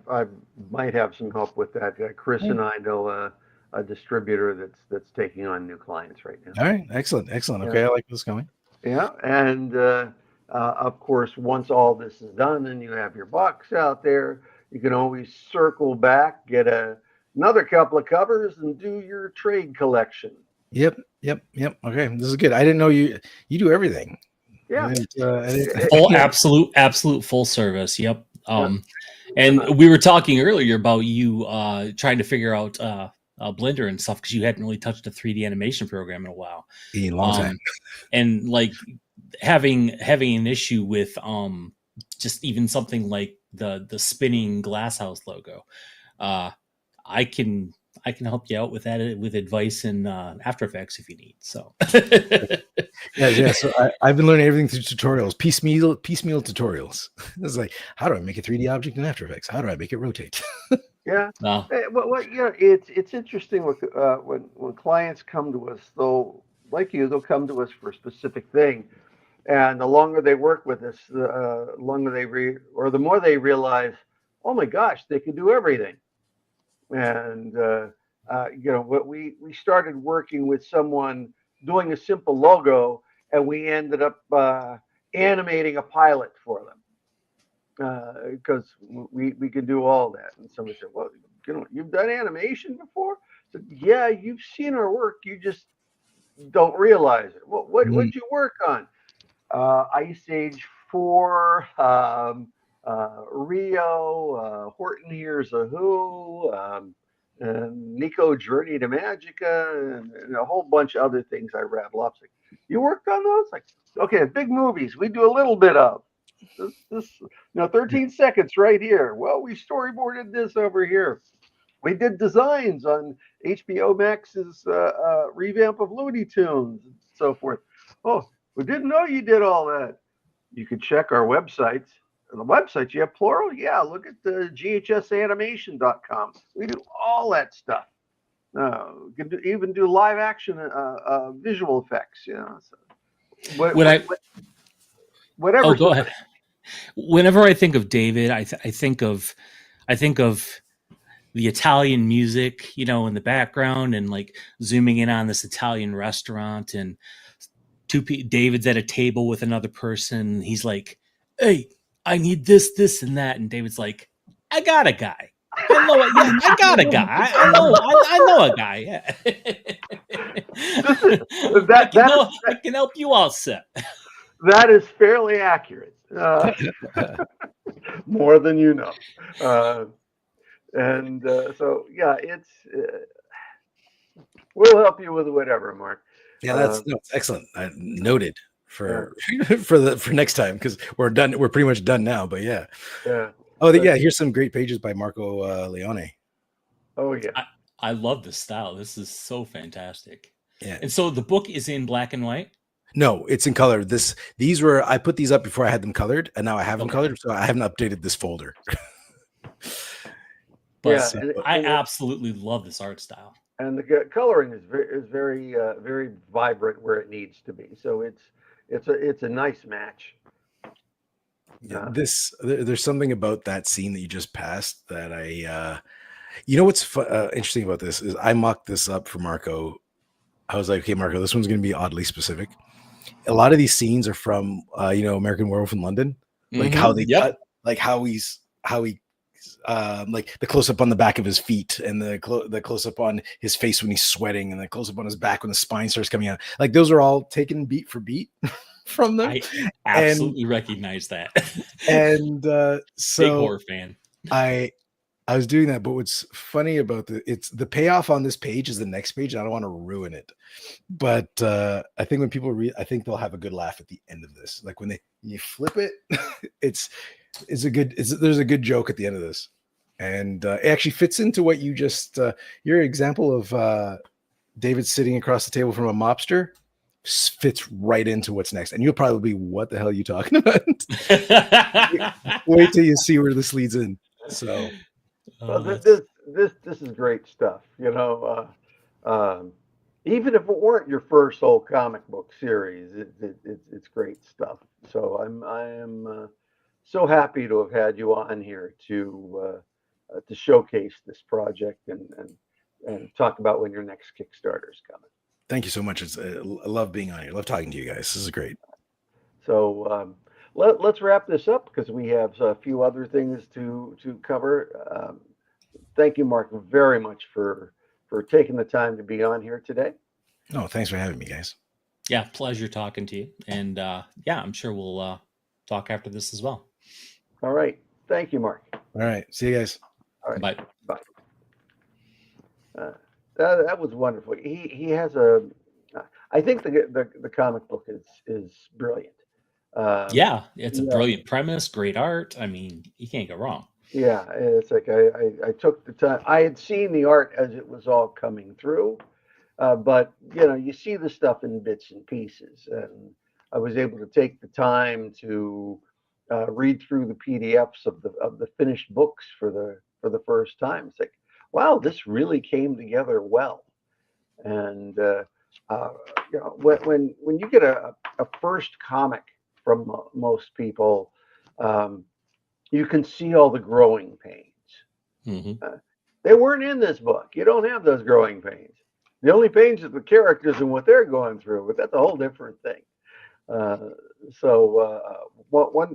I might have some help with that. Chris and I know a distributor that's taking on new clients right now. All right, excellent. Yeah. Okay, I like this going. Yeah, and of course, once all this is done and you have your box out there, you can always circle back, get another couple of covers, and do your trade collection. Yep. Okay, this is good. I didn't know you do everything. Yeah. Full absolute full service. Yep. Yeah. And we were talking earlier about you trying to figure out Blender and stuff because you hadn't really touched a 3D animation program in a while. In a long time. And like having an issue with just even something like the spinning glasshouse logo. I can help you out with that with advice in After Effects if you need. So Yeah. So I've been learning everything through tutorials, piecemeal tutorials. It's like, how do I make a 3D object in After Effects? How do I make it rotate? Yeah. no. Well, it's interesting when clients come to us, they'll come to us for a specific thing, and the longer they work with us, the longer the more they realize, oh my gosh, they can do everything. And what we started working with someone doing a simple logo, and we ended up animating a pilot for them because we can do all that. And somebody said, well, you've done animation before. I said, yeah, you've seen our work, you just don't realize it. What'd you work on? Ice Age 4, Rio, Horton Hears a Who, and Nico Journey to Magica, and a whole bunch of other things I rattle off. Like, you worked on those? Like, okay, big movies we do a little bit of. This 13 seconds right here. Well, we storyboarded this over here. We did designs on HBO Max's revamp of Looney Tunes and so forth. Oh, we didn't know you did all that. You can check our websites. The websites, you have plural? Yeah, look at the ghsanimation.com. We do all that stuff. We can even do live action visual effects. So whatever. Oh, go ahead. Whenever I think of David, I think of the Italian music, in the background, and like zooming in on this Italian restaurant, and David's at a table with another person. He's like, "Hey, I need this, and that," and David's like, "I got a guy. I got a guy. I know a guy. Yeah. I can help you all set." That is fairly accurate. More than you know. So yeah, it's we'll help you with whatever, Mark. Yeah, that's excellent. Noted for for next time, because we're done. We're pretty much done now. But yeah. Oh, yeah. Here's some great pages by Marco Leone. Oh yeah. I love the style. This is so fantastic. Yeah. And so the book is in black and white? No, it's in color. These were, I put these up before I had them colored, and now I have them colored, so I haven't updated this folder. But I absolutely love this art style. And the coloring is very very vibrant where it needs to be. So it's a nice match. Yeah, there's something about that scene that you just passed that what's interesting about this is I mocked this up for Marco. I was like, okay, Marco, this one's going to be oddly specific. A lot of these scenes are from American Werewolf in London, like how they cut, like how he like the close up on the back of his feet, and the close up on his face when he's sweating, and the close up on his back when the spine starts coming out. Like those are all taken beat for beat from them. I absolutely recognize that. And Big so horror fan. I was doing that, but what's funny about it's the payoff on this page is the next page. I don't want to ruin it, but I think when people read, I think they'll have a good laugh at the end of this. Like when you flip it, there's a good joke at the end of this, and it actually fits into what you just your example of David sitting across the table from a mobster fits right into what's next, and you'll probably be, what the hell are you talking about? Wait till you see where this leads in. So. Well, this is great stuff. Even if it weren't your first whole comic book series, it's great stuff. So I am so happy to have had you on here to showcase this project and talk about when your next Kickstarter is coming. Thank you so much. I love being on here. I love talking to you guys. This is great. So let's wrap this up because we have a few other things to cover. Thank you, Mark, very much for taking the time to be on here today. No, thanks for having me, guys. Yeah, pleasure talking to you. And yeah, I'm sure we'll talk after this as well. All right. Thank you, Mark. All right. See you guys. All right. Bye. Bye. That was wonderful. He has a. I think the comic book is brilliant. Yeah, it's a brilliant premise, great art. I mean, you can't go wrong. Yeah, it's like I took the time. I had seen the art as it was all coming through, but you see the stuff in bits and pieces, and I was able to take the time to read through the PDFs of the finished books for the first time. It's like, wow, this really came together well, and when you get a first comic from most people. You can see all the growing pains. Mm-hmm. They weren't in this book. You don't have those growing pains. The only pains are the characters and what they're going through, but that's a whole different thing. One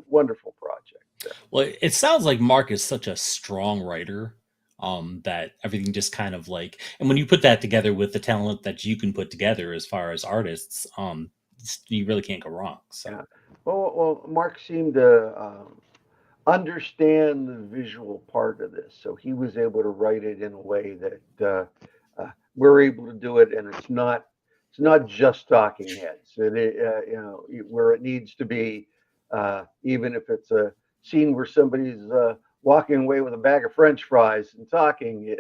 wonderful project. Well, it sounds like Mark is such a strong writer that everything just kind of like, and when you put that together with the talent that you can put together as far as artists, you really can't go wrong. So, yeah. Well, Mark seemed to understand the visual part of this, so he was able to write it in a way that we're able to do it, and it's not just talking heads. Where it needs to be, even if it's a scene where somebody's walking away with a bag of French fries and talking.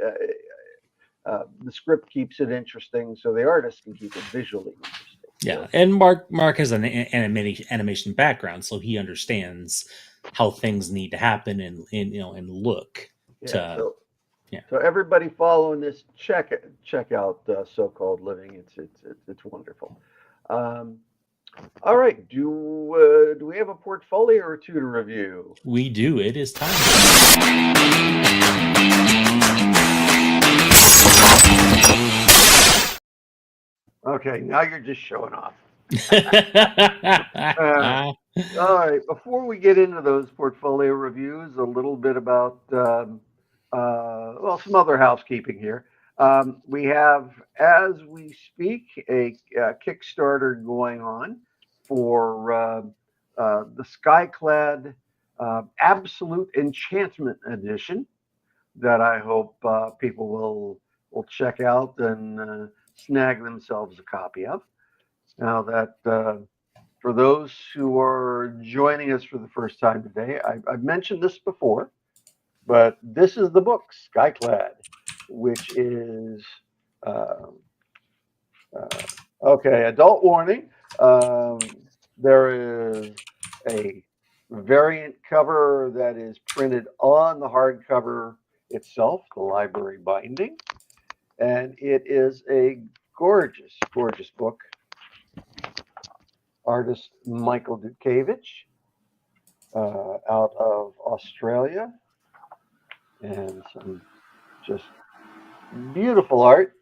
The script keeps it interesting, so the artist can keep it visually interesting. Yeah, and Mark has an animation background, so he understands how things need to happen and look. So everybody following this, check out So-Called Living. It's wonderful. All right, do we have a portfolio or two to review? We do. It is time. Okay, now you're just showing off. All right, before we get into those portfolio reviews, a little bit about some other housekeeping here. We have, as we speak, a Kickstarter going on for the Skyclad Absolute Enchantment Edition that I hope people will check out and snag themselves a copy of. Now that for those who are joining us for the first time today, I've mentioned this before, but this is the book, Skyclad, which is, okay, adult warning. There is a variant cover that is printed on the hardcover itself, the library binding, and it is a gorgeous, gorgeous book. Artist Michael Dukavich out of Australia, and some just beautiful art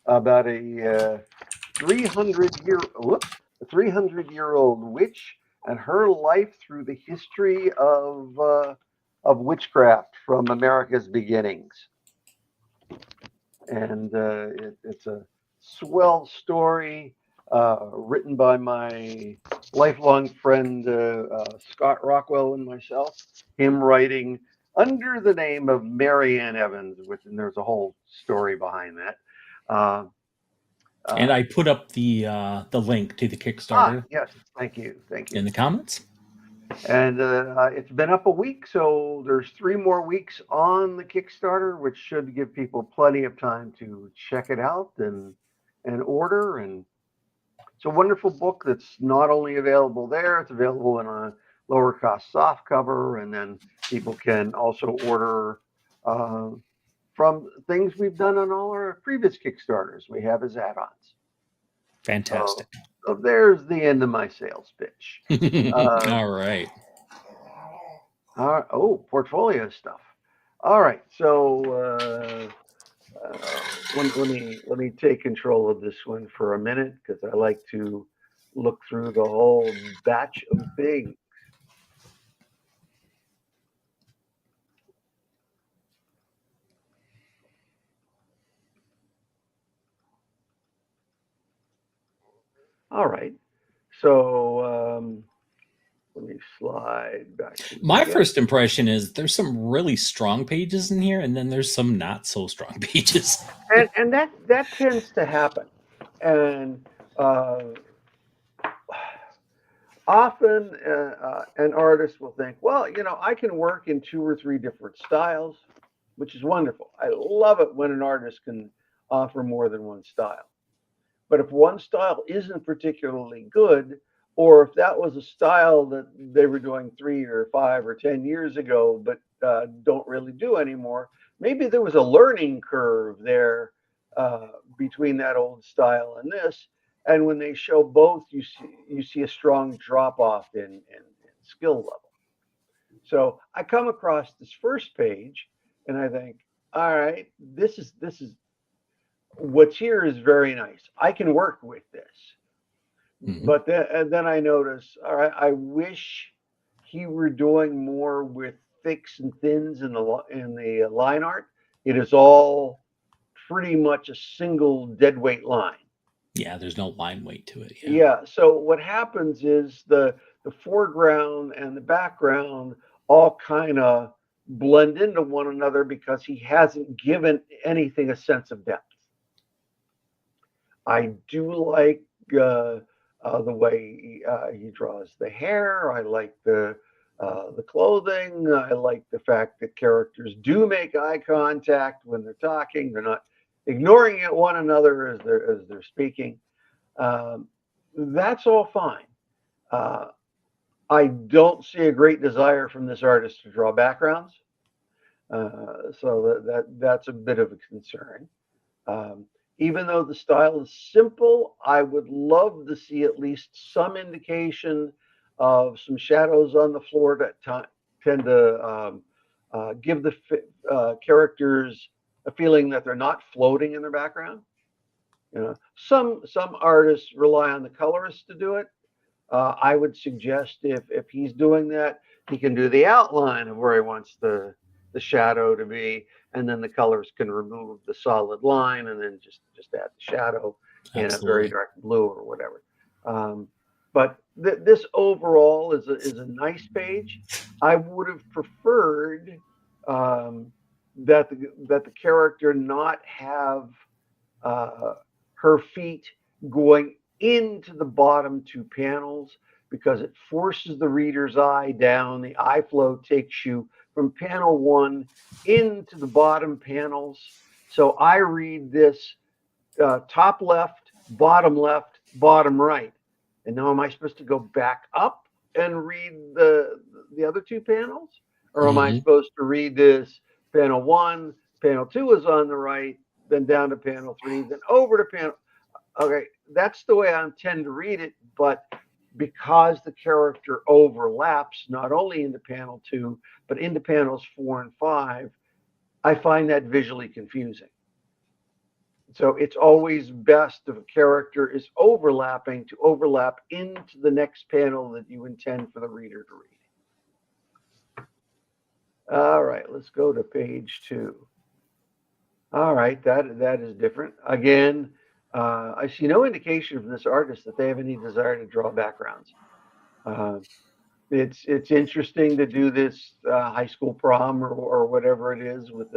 about a 300-year-old witch and her life through the history of witchcraft from America's beginnings. And it's a swell story. written by my lifelong friend Scott Rockwell and myself. Him writing under the name of Marianne Evans, and there's a whole story behind that. Uh, And uh, I put up the link to the Kickstarter yes, thank you. in the comments. And it's been up a week, so there's 3 more weeks on the Kickstarter, which should give people plenty of time to check it out and order. And it's a wonderful book that's not only available there, it's available in a lower cost soft cover, and then people can also order uh, from things we've done on all our previous Kickstarters. We have as add-ons. So, Fantastic. so there's the end of my sales pitch. Uh, All right. oh, portfolio stuff. All right, so let me take control of this one for a minute because I like to look through the whole batch of things. All right, so let me slide back to My the. first impression is there's some really strong pages in here, and then there's some not so strong pages. And that tends to happen, and uh, often an artist will think, well, I can work in 2 or 3 different styles, which is wonderful. I love it when an artist can offer more than one style. But if one style isn't particularly good, or if that was a style that they were doing 3 or 5 or 10 years ago, but don't really do anymore, maybe there was a learning curve there uh, between that old style and this. And when they show both, you see a strong drop off in skill level. So I come across this first page, and I think, all right, this is what's here is very nice. I can work with this. Mhm. But then I notice, all right, I wish he were doing more with thicks and thins in the line art. It is all pretty much a single dead weight line. Yeah, there's no line weight to it. Yeah. Yeah. So what happens is the foreground and the background all kind of blend into one another because he hasn't given anything a sense of depth. I do like uh, the way he draws the hair. I like the clothing. I like the fact that characters do make eye contact when they're talking. They're not ignoring at one another as they're speaking. Um, that's all fine. Uh, I don't see a great desire from this artist to draw backgrounds, so that's a bit of a concern. Um, Even though the style is simple, I would love to see at least some indication of some shadows on the floor that tend to give the characters a feeling that they're not floating in their background. Some artists rely on the colorist to do it. I would suggest if he's doing that, he can do the outline of where he wants the shadow to be, and then the colors can remove the solid line, and then just add the shadow in a very Absolutely. dark blue or whatever. Um, but this overall is a nice page. I would have preferred um, that the character not have uh, her feet going into the bottom 2 panels because it forces the reader's eye down. The eye flow takes you from panel 1 into the bottom panels. So I read this top left, bottom right. And now am I supposed to go back up and read the other 2 panels? Or am I Hmm. supposed to read this panel 1, panel 2 is on the right, then down to panel 3, then over to panel. Okay, that's the way I tend to read it, but because the character overlaps not only into panel 2, but into panels 4 and 5, I find that visually confusing. So it's always best if a character is overlapping to overlap into the next panel that you intend for the reader to read. All right, let's go to page 2. All right, that is different. Again, I see no indication from this artist that they have any desire to draw backgrounds. Uh, it's interesting to do this high school prom or whatever it is with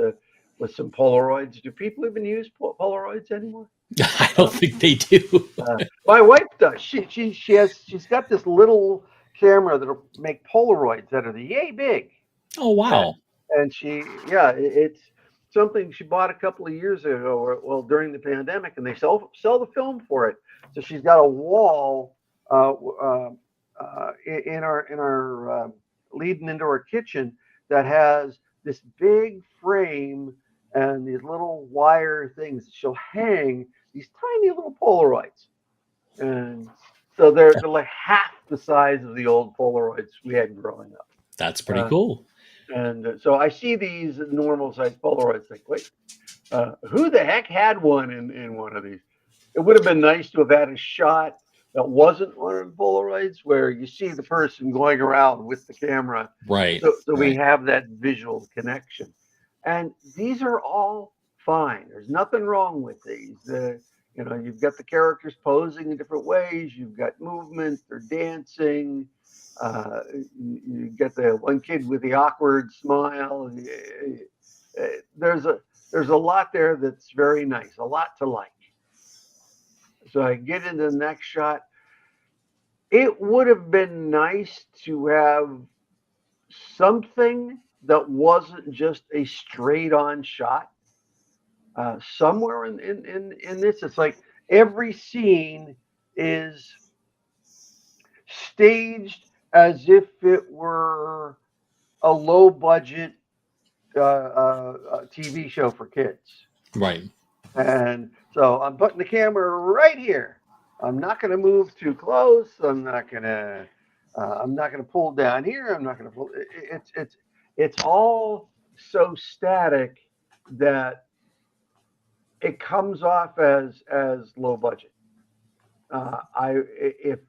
some Polaroids. Do people even use Polaroids anymore? I Uh, don't think they do. my wife does. She's got this little camera that'll make Polaroids that are yay big. Oh And, wow. and it's something she bought a couple of years ago, or, well, during the pandemic, and they sell the film for it. So she's got a wall in our leading into our kitchen that has this big frame and these little wire things. She'll hang these tiny little Polaroids, and so they're like half the size of the old Polaroids we had growing up. That's pretty Uh, cool. and so I see these normal size Polaroids, like, wait, who the heck had one in one of these? It would have been nice to have had a shot that wasn't one of the Polaroids where you see the person going around with the camera. Right. So we Right. have that visual connection. And these are all fine. There's nothing wrong with these. You've got the characters posing in different ways. You've got movement. They're dancing. You get the one kid with the awkward smile. There's a lot there that's very nice, a lot to like. So I get into the next shot. It would have been nice to have something that wasn't just a straight on shot. Somewhere in this, it's like every scene is staged as if it were a low budget TV show for kids. Right. And so I'm putting the camera right here. I'm not going to move too close. I'm not gonna pull down here. I'm not going to pull. It's all so static that it comes off as low budget. If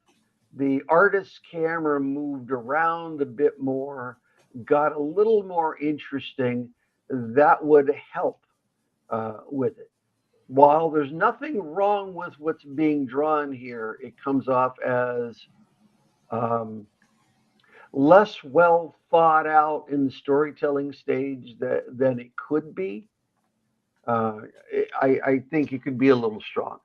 the artist's camera moved around a bit more, got a little more interesting, that would help with it. While there's nothing wrong with what's being drawn here, it comes off as um, less well thought out in the storytelling stage than it could be. Uh, I think it could be a little stronger.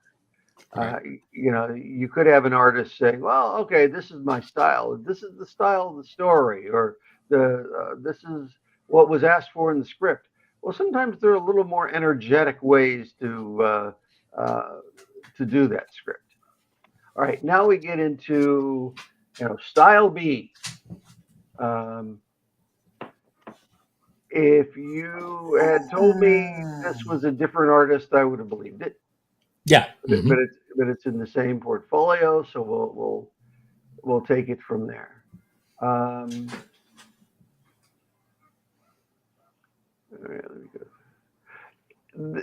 Right. Uh, you could have an artist saying, "Well, okay, this is my style. This is the style of the story, or this is what was asked for in the script." Well, sometimes there are a little more energetic ways uh, to do that script. All right, now we get into style B. Um, if you had told me this was a different artist, I would have believed it. Yeah. But, Hmm. it's in the same portfolio, so we'll take it from there. Um, all right, let me go.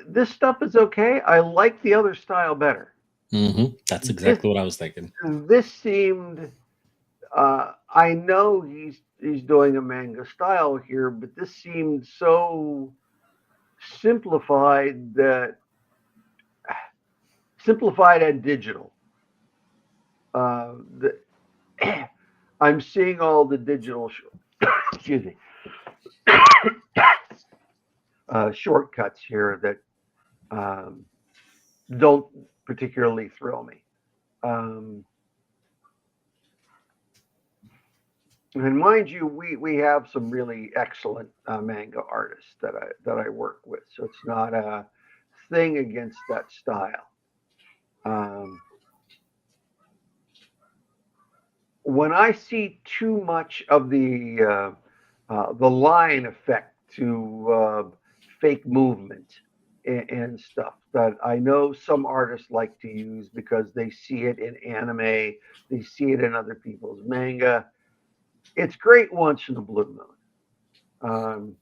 This stuff is okay. I like the other style better. Hmm. That's This exactly what I was thinking. this seemed. I know he's doing a manga style here, but this seemed so simplified that simplified and digital. The, I'm seeing all the digital. Excuse me. Shortcuts here that um, don't particularly thrill me. Um, and mind you, we have some really excellent manga artists that I work with, so it's not a thing against that style. Um, when I see too much of the line effect to fake movement and stuff that I know some artists like to use because they see it in anime, they see it in other people's manga. It's great once in a blue moon.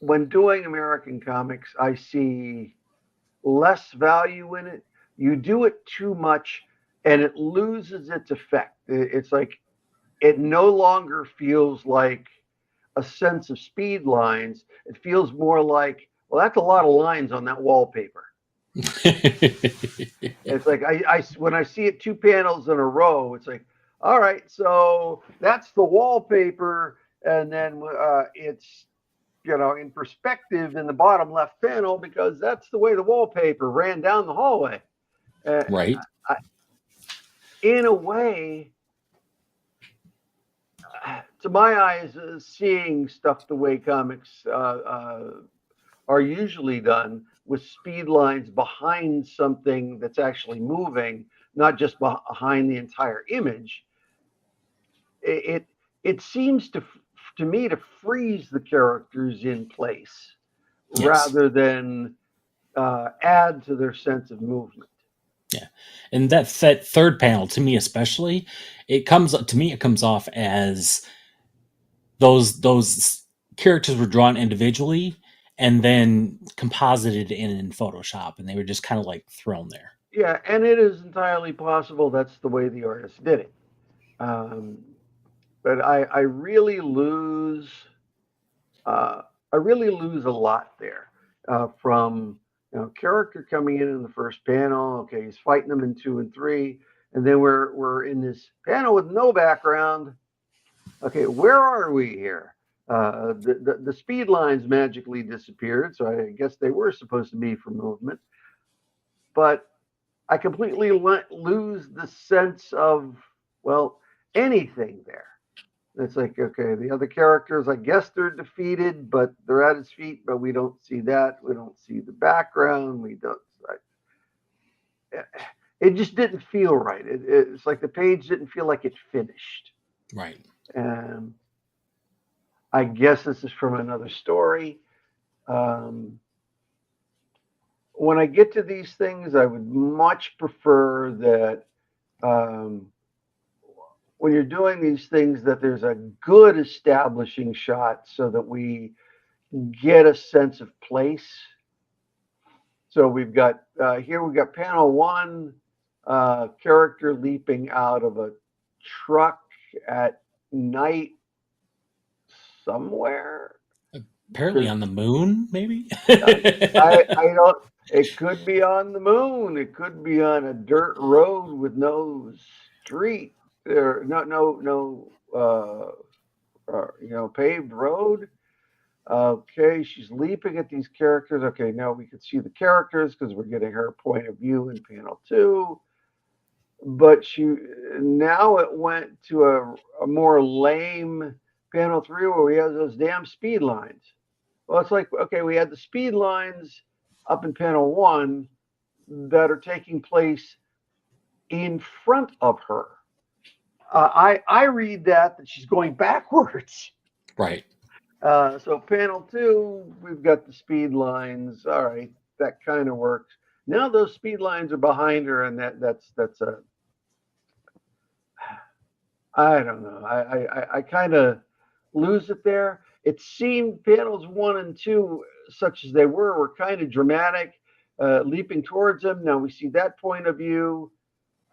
When doing American comics, I see less value in it. You do it too much, and it loses its effect. It's like it no longer feels like a sense of speed lines. It feels more like, well, that's a lot of lines on that wallpaper. It's like when I see it 2 panels in a row, it's like, all right, so that's the wallpaper, and then it's in perspective in the bottom left panel because that's the way the wallpaper ran down the hallway. Uh, Right. I, in a way, to my eyes, seeing stuff the way comics are usually done with speed lines behind something that's actually moving, not just behind the entire image. It it seems to me to freeze the characters in place Yes. rather than add to their sense of movement. Yeah. And that third panel, to me especially, it comes off as those characters were drawn individually and then composited in Photoshop, and they were just kind of like thrown there. Yeah, and it is entirely possible that's the way the artist did it. Um, but I really lose uh, I really lose a lot there from character coming in the first panel. Okay, he's fighting them in 2 and 3, and then we're in this panel with no background. Okay, where are we here? The speed lines magically disappeared, so I guess they were supposed to be for movement, but I completely lose the sense of, well, anything there. It's like, okay, the other characters, I guess they're defeated, but they're at his feet, but we don't see that. We don't see the background. We don't. It just didn't feel right. It's like the page didn't feel like it finished. Right. And I guess this is from another story. Um, when I get to these things, I would much prefer that um, when you're doing these things, that there's a good establishing shot so that we get a sense of place. So we've got here we've got panel one, character leaping out of a truck at night somewhere. Apparently on the moon, maybe. I don't. It could be on the moon. It could be on a dirt road with no street. There, no, paved road. Okay, she's leaping at these characters. Okay, now we can see the characters because we're getting her point of view in panel two. But now it went to a more lame panel three where we have those damn speed lines. Well, it's like, okay, we had the speed lines up in panel one that are taking place in front of her. I read that she's going backwards. Right. So panel two, we've got the speed lines. All right, that kind of works. Now those speed lines are behind her, and that's a I don't know. I kind of lose it there. It seemed panels one and two, such as they were kind of dramatic, leaping towards him. Now we see that point of view,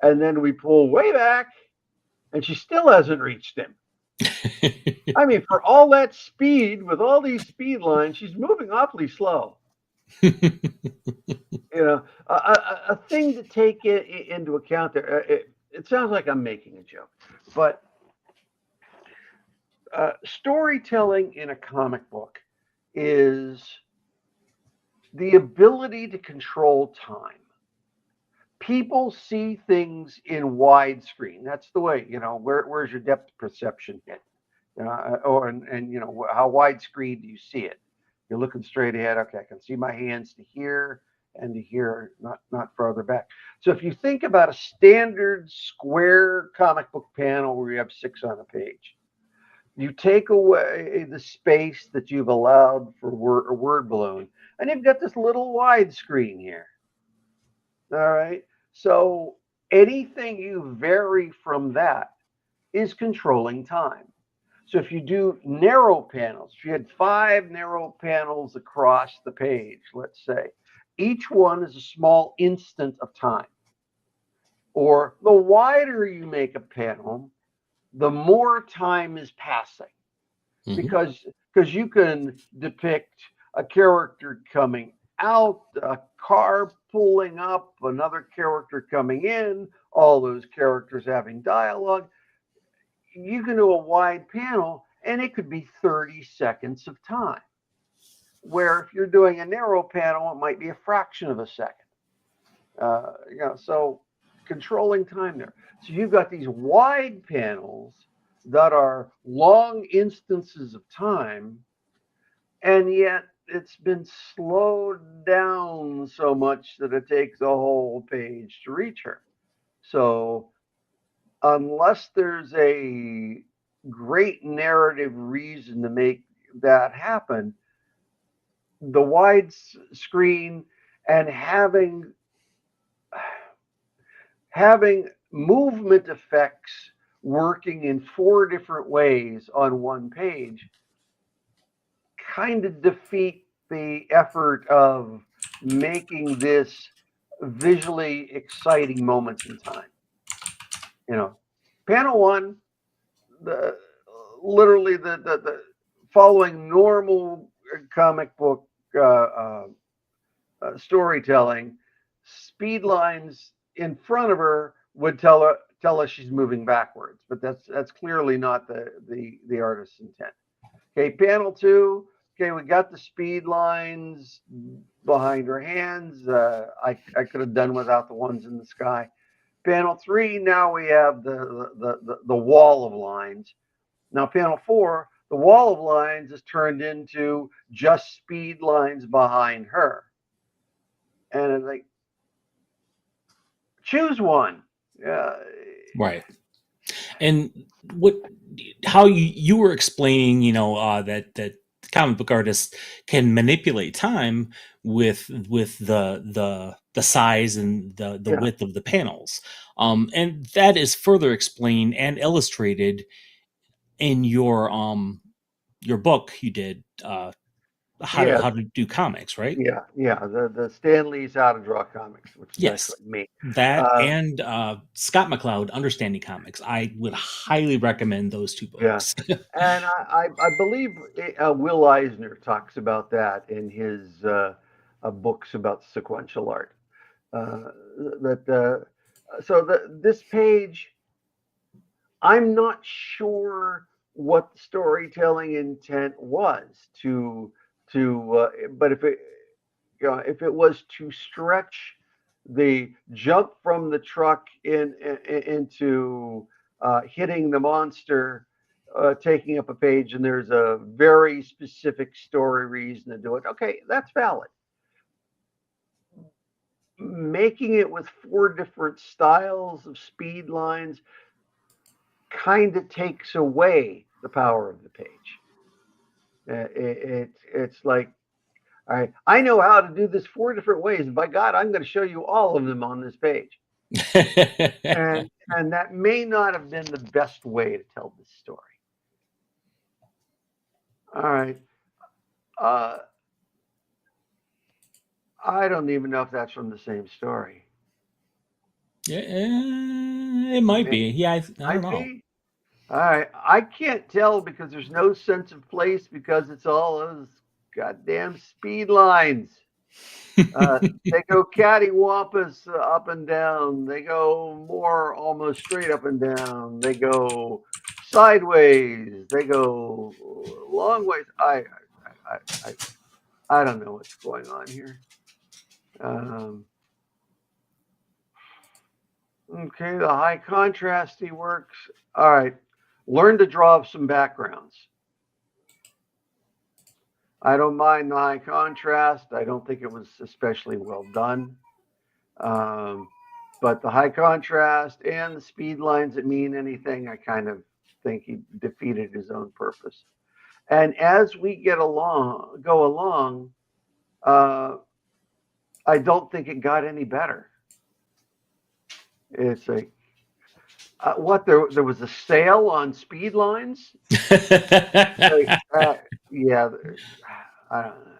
and then we pull way back, and she still hasn't reached him. I mean, for all that speed, with all these speed lines, she's moving awfully slow. A thing to take into account there. It sounds like I'm making a joke, but storytelling in a comic book is the ability to control time. People see things in widescreen. That's the way, where's your depth perception hit? How widescreen do you see it? You're looking straight ahead. Okay, I can see my hands to here and to here, not farther back. So if you think about a standard square comic book panel where you have 6 on a page, you take away the space that you've allowed for a word balloon, and you've got this little widescreen here. All right. So anything you vary from that is controlling time. So if you do narrow panels, if you had 5 narrow panels across the page, let's say, each one is a small instant of time. Or the wider you make a panel, the more time is passing. Mm-hmm. Because you can depict a character coming out, a car pulling up, another character coming in, all those characters having dialogue. You can do a wide panel and it could be 30 seconds of time. Where if you're doing a narrow panel, it might be a fraction of a second. So controlling time there. So you've got these wide panels that are long instances of time, and yet it's been slowed down so much that it takes a whole page to reach her. So unless there's a great narrative reason to make that happen, the wide screen and having movement effects working in 4 different ways on one page kind of defeat the effort of making this visually exciting moments in time. Panel 1, the literally the following normal comic book storytelling, speed lines in front of her would tell us she's moving backwards, but that's clearly not the artist's intent. Okay, panel 2. Okay, we got the speed lines behind her hands. I could have done without the ones in the sky. Panel 3. Now we have the wall of lines. Now panel 4. The wall of lines is turned into just speed lines behind her. And it's like, choose one. Right. And how you were explaining, that comic book artists can manipulate time with the size and the width of the panels, and that is further explained and illustrated in your book you did, how to do comics, right? Yeah. The Stan Lee's How to Draw Comics, which is actually me. That and Scott McCloud, Understanding Comics. I would highly recommend those 2 books. Yeah. And I believe Will Eisner talks about that in his books about sequential art. This page, I'm not sure what the storytelling intent was but if it was to stretch the jump from the truck into hitting the monster, taking up a page, and there's a very specific story reason to do it. Okay, that's valid. Making it with 4 different styles of speed lines kind of takes away the power of the page. It's like, all right, I know how to do this 4 different ways, and by God, I'm going to show you all of them on this page. and that may not have been the best way to tell this story. All right. I don't even know if that's from the same story. Yeah, it might be. Yeah, I don't know. All right. I can't tell because there's no sense of place because it's all those goddamn speed lines. They go cattywampus up and down. They go more almost straight up and down. They go sideways. They go long ways. I don't know what's going on here. Okay, the high contrasty works. All right, learn to draw some backgrounds. I don't mind the high contrast. I don't think it was especially well done. But the high contrast and the speed lines that mean anything, I kind of think he defeated his own purpose. And as we go along, I don't think it got any better. It's like, what? There was a sale on speed lines? Yeah, I don't know.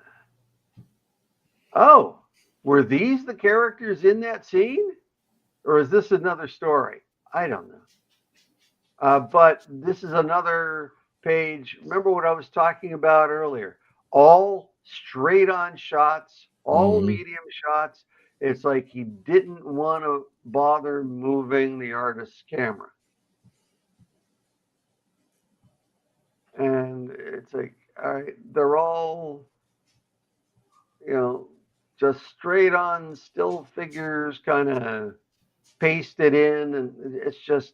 Oh, were these the characters in that scene? Or is this another story? I don't know. But this is another page. Remember what I was talking about earlier? All straight on shots, all medium shots. It's like he didn't want to bother moving the artist's camera. And it's like, all right, they're all, just straight on still figures kind of pasted in. And it's just,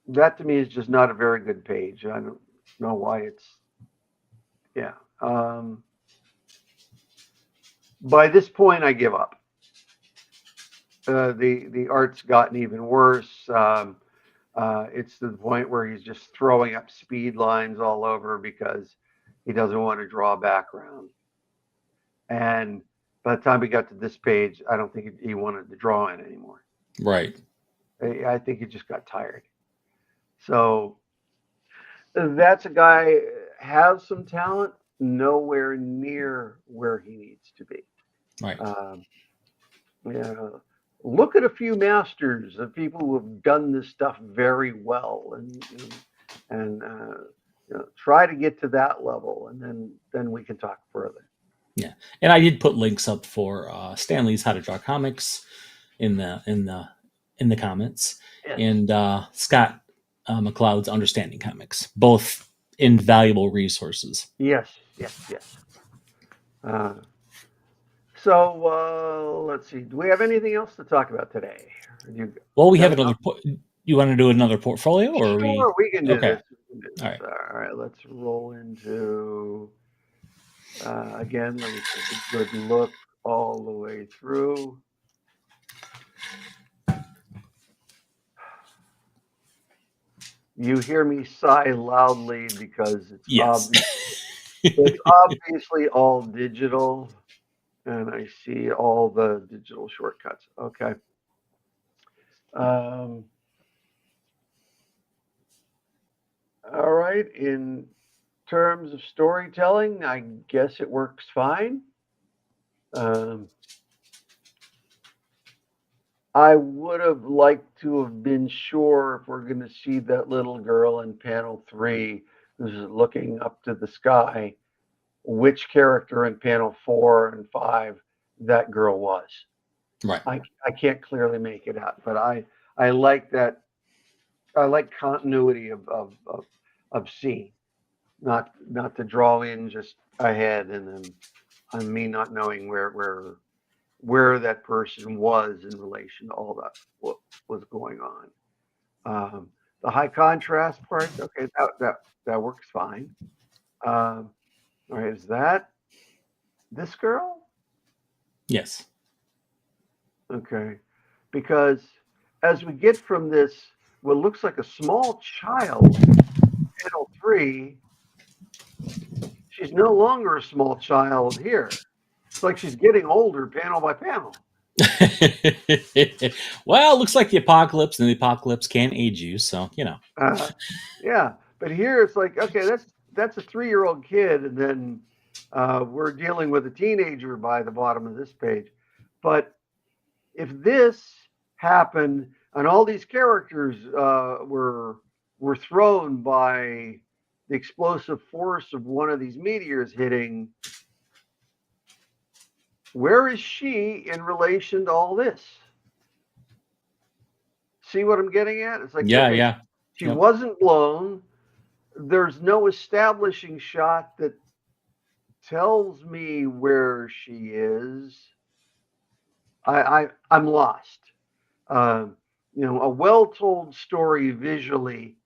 that to me is just not a very good page. I don't know why it's, yeah. By this point, I give up. The art's gotten even worse. It's to the point where he's just throwing up speed lines all over because he doesn't want to draw a background. And by the time we got to this page, I don't think he wanted to draw in anymore. Right. I think he just got tired. So that's a guy has some talent, nowhere near where he needs to be. Right. Yeah. Look at a few masters of people who have done this stuff very well, and try to get to that level, and then we can talk further. Yeah, and I did put links up for Stanley's How to Draw Comics in the comments, Yes. and Scott McCloud's Understanding Comics, both invaluable resources. Yes. So let's see. Do we have anything else to talk about today? Well, we have another. You want to do another portfolio, or sure, we can do okay. this. All right. All right. Let's roll into. Again, let me take a good look all the way through. You hear me sigh loudly because it's obviously all digital, and I see all the digital shortcuts. Okay. All right. In terms of storytelling, I guess it works fine. I would have liked to have been sure if we're going to see that little girl in panel 3 who's looking up to the sky, which character in panel 4 and 5 that girl was. Right. I can't clearly make it out, but I like that. I like continuity of scene, not to draw in just ahead and then on me not knowing where that person was in relation to all that what was going on. The high contrast part, okay, that works fine. All right, is that this girl? Yes. Okay, because as we get from this, what looks like a small child, panel 3, she's no longer a small child here. It's like she's getting older panel by panel. Well, it looks like the apocalypse, and the apocalypse can age you, so Yeah, but here it's like, okay, that's a 3-year-old kid, and then we're dealing with a teenager by the bottom of this page. But if this happened and all these characters were thrown by the explosive force of one of these meteors hitting, where is she in relation to all this? See what I'm getting at? It's like, yeah, okay, yeah. she wasn't blown. There's no establishing shot that tells me where she is. I'm lost. A well-told story visually,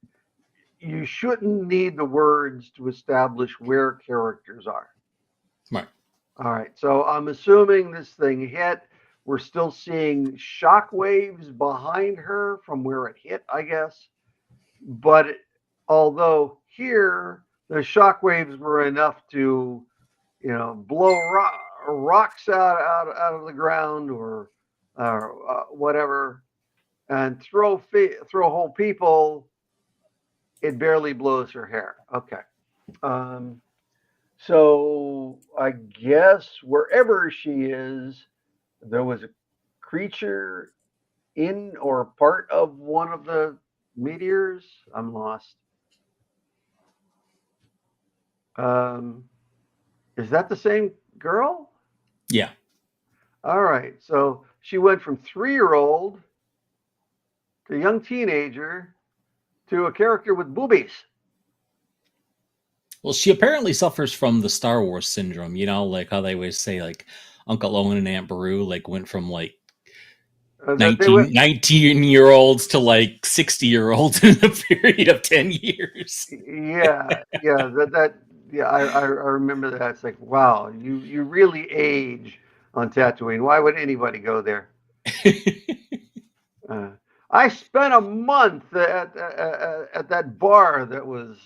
you shouldn't need the words to establish where characters are. Right. All right. So I'm assuming this thing hit. We're still seeing shock waves behind her from where it hit, I guess. But although here the shock waves were enough to, blow rocks out of the ground or whatever, and throw whole people, it barely blows her hair. Okay. So I guess wherever she is, there was a creature in or part of one of the meteors. I'm lost. Is that the same girl? Yeah. All right. So she went from 3-year-old to young teenager to a character with boobies. Well, she apparently suffers from the Star Wars syndrome, like how they always say, like, Uncle Owen and Aunt Beru, like, went from, like, That they went. 19-year-olds to, like, 60-year-olds in a period of 10 years. Yeah, yeah. Yeah. I remember that. It's like, wow, you really age on Tatooine. Why would anybody go there? Uh, I spent a month at that bar that was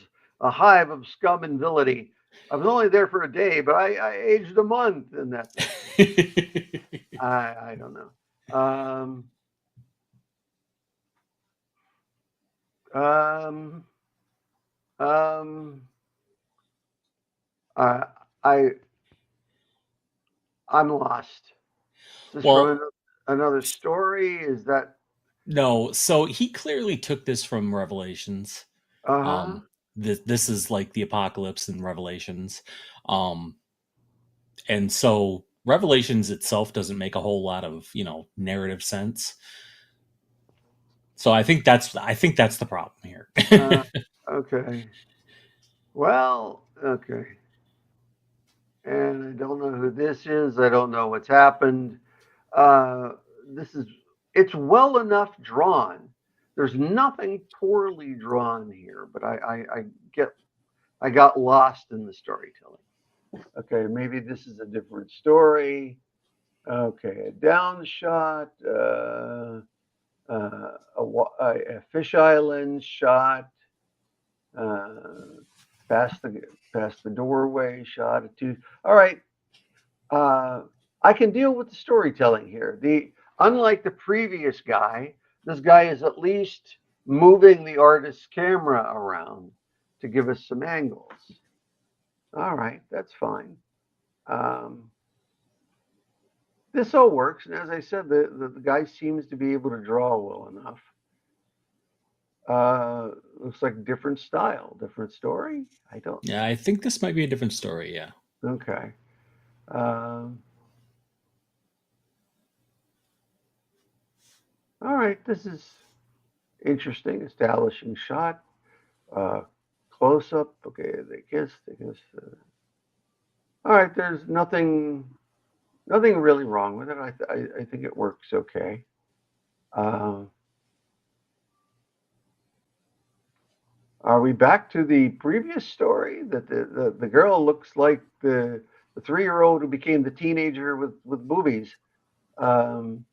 a hive of scum and villainy. I was only there for a day, but I aged a month in that place. I don't know. Um, um, uh, I I'm lost. Is this from Well, another story? Is that no. So he clearly took this from Revelations. uh-huh? Um, this is like the apocalypse in Revelations. Um, and so Revelations itself doesn't make a whole lot of, narrative sense. So I think that's the problem here. Uh, okay. Well, okay. And I don't know who this is. I don't know what's happened. Uh, this is it's well enough drawn. There's nothing poorly drawn here, but I got lost in the storytelling. Okay, maybe this is a different story. Okay, a down shot, a fish island shot, uh, past the doorway shot. All right, uh, I can deal with the storytelling here. The Unlike the previous guy, this guy is at least moving the artist's camera around to give us some angles. All right, that's fine. Um, this all works, and as I said, the guy seems to be able to draw well enough. Looks like different style, different story. I don't. Yeah, I think this might be a different story. Yeah. Okay. Um, all right, this is interesting. Establishing shot. Uh, Close up. Okay, they kiss. They kiss. All right, there's nothing really wrong with it. I think it works okay. Um, are we back to the previous story that the girl looks like the 3-year-old who became the teenager with boobies? Um,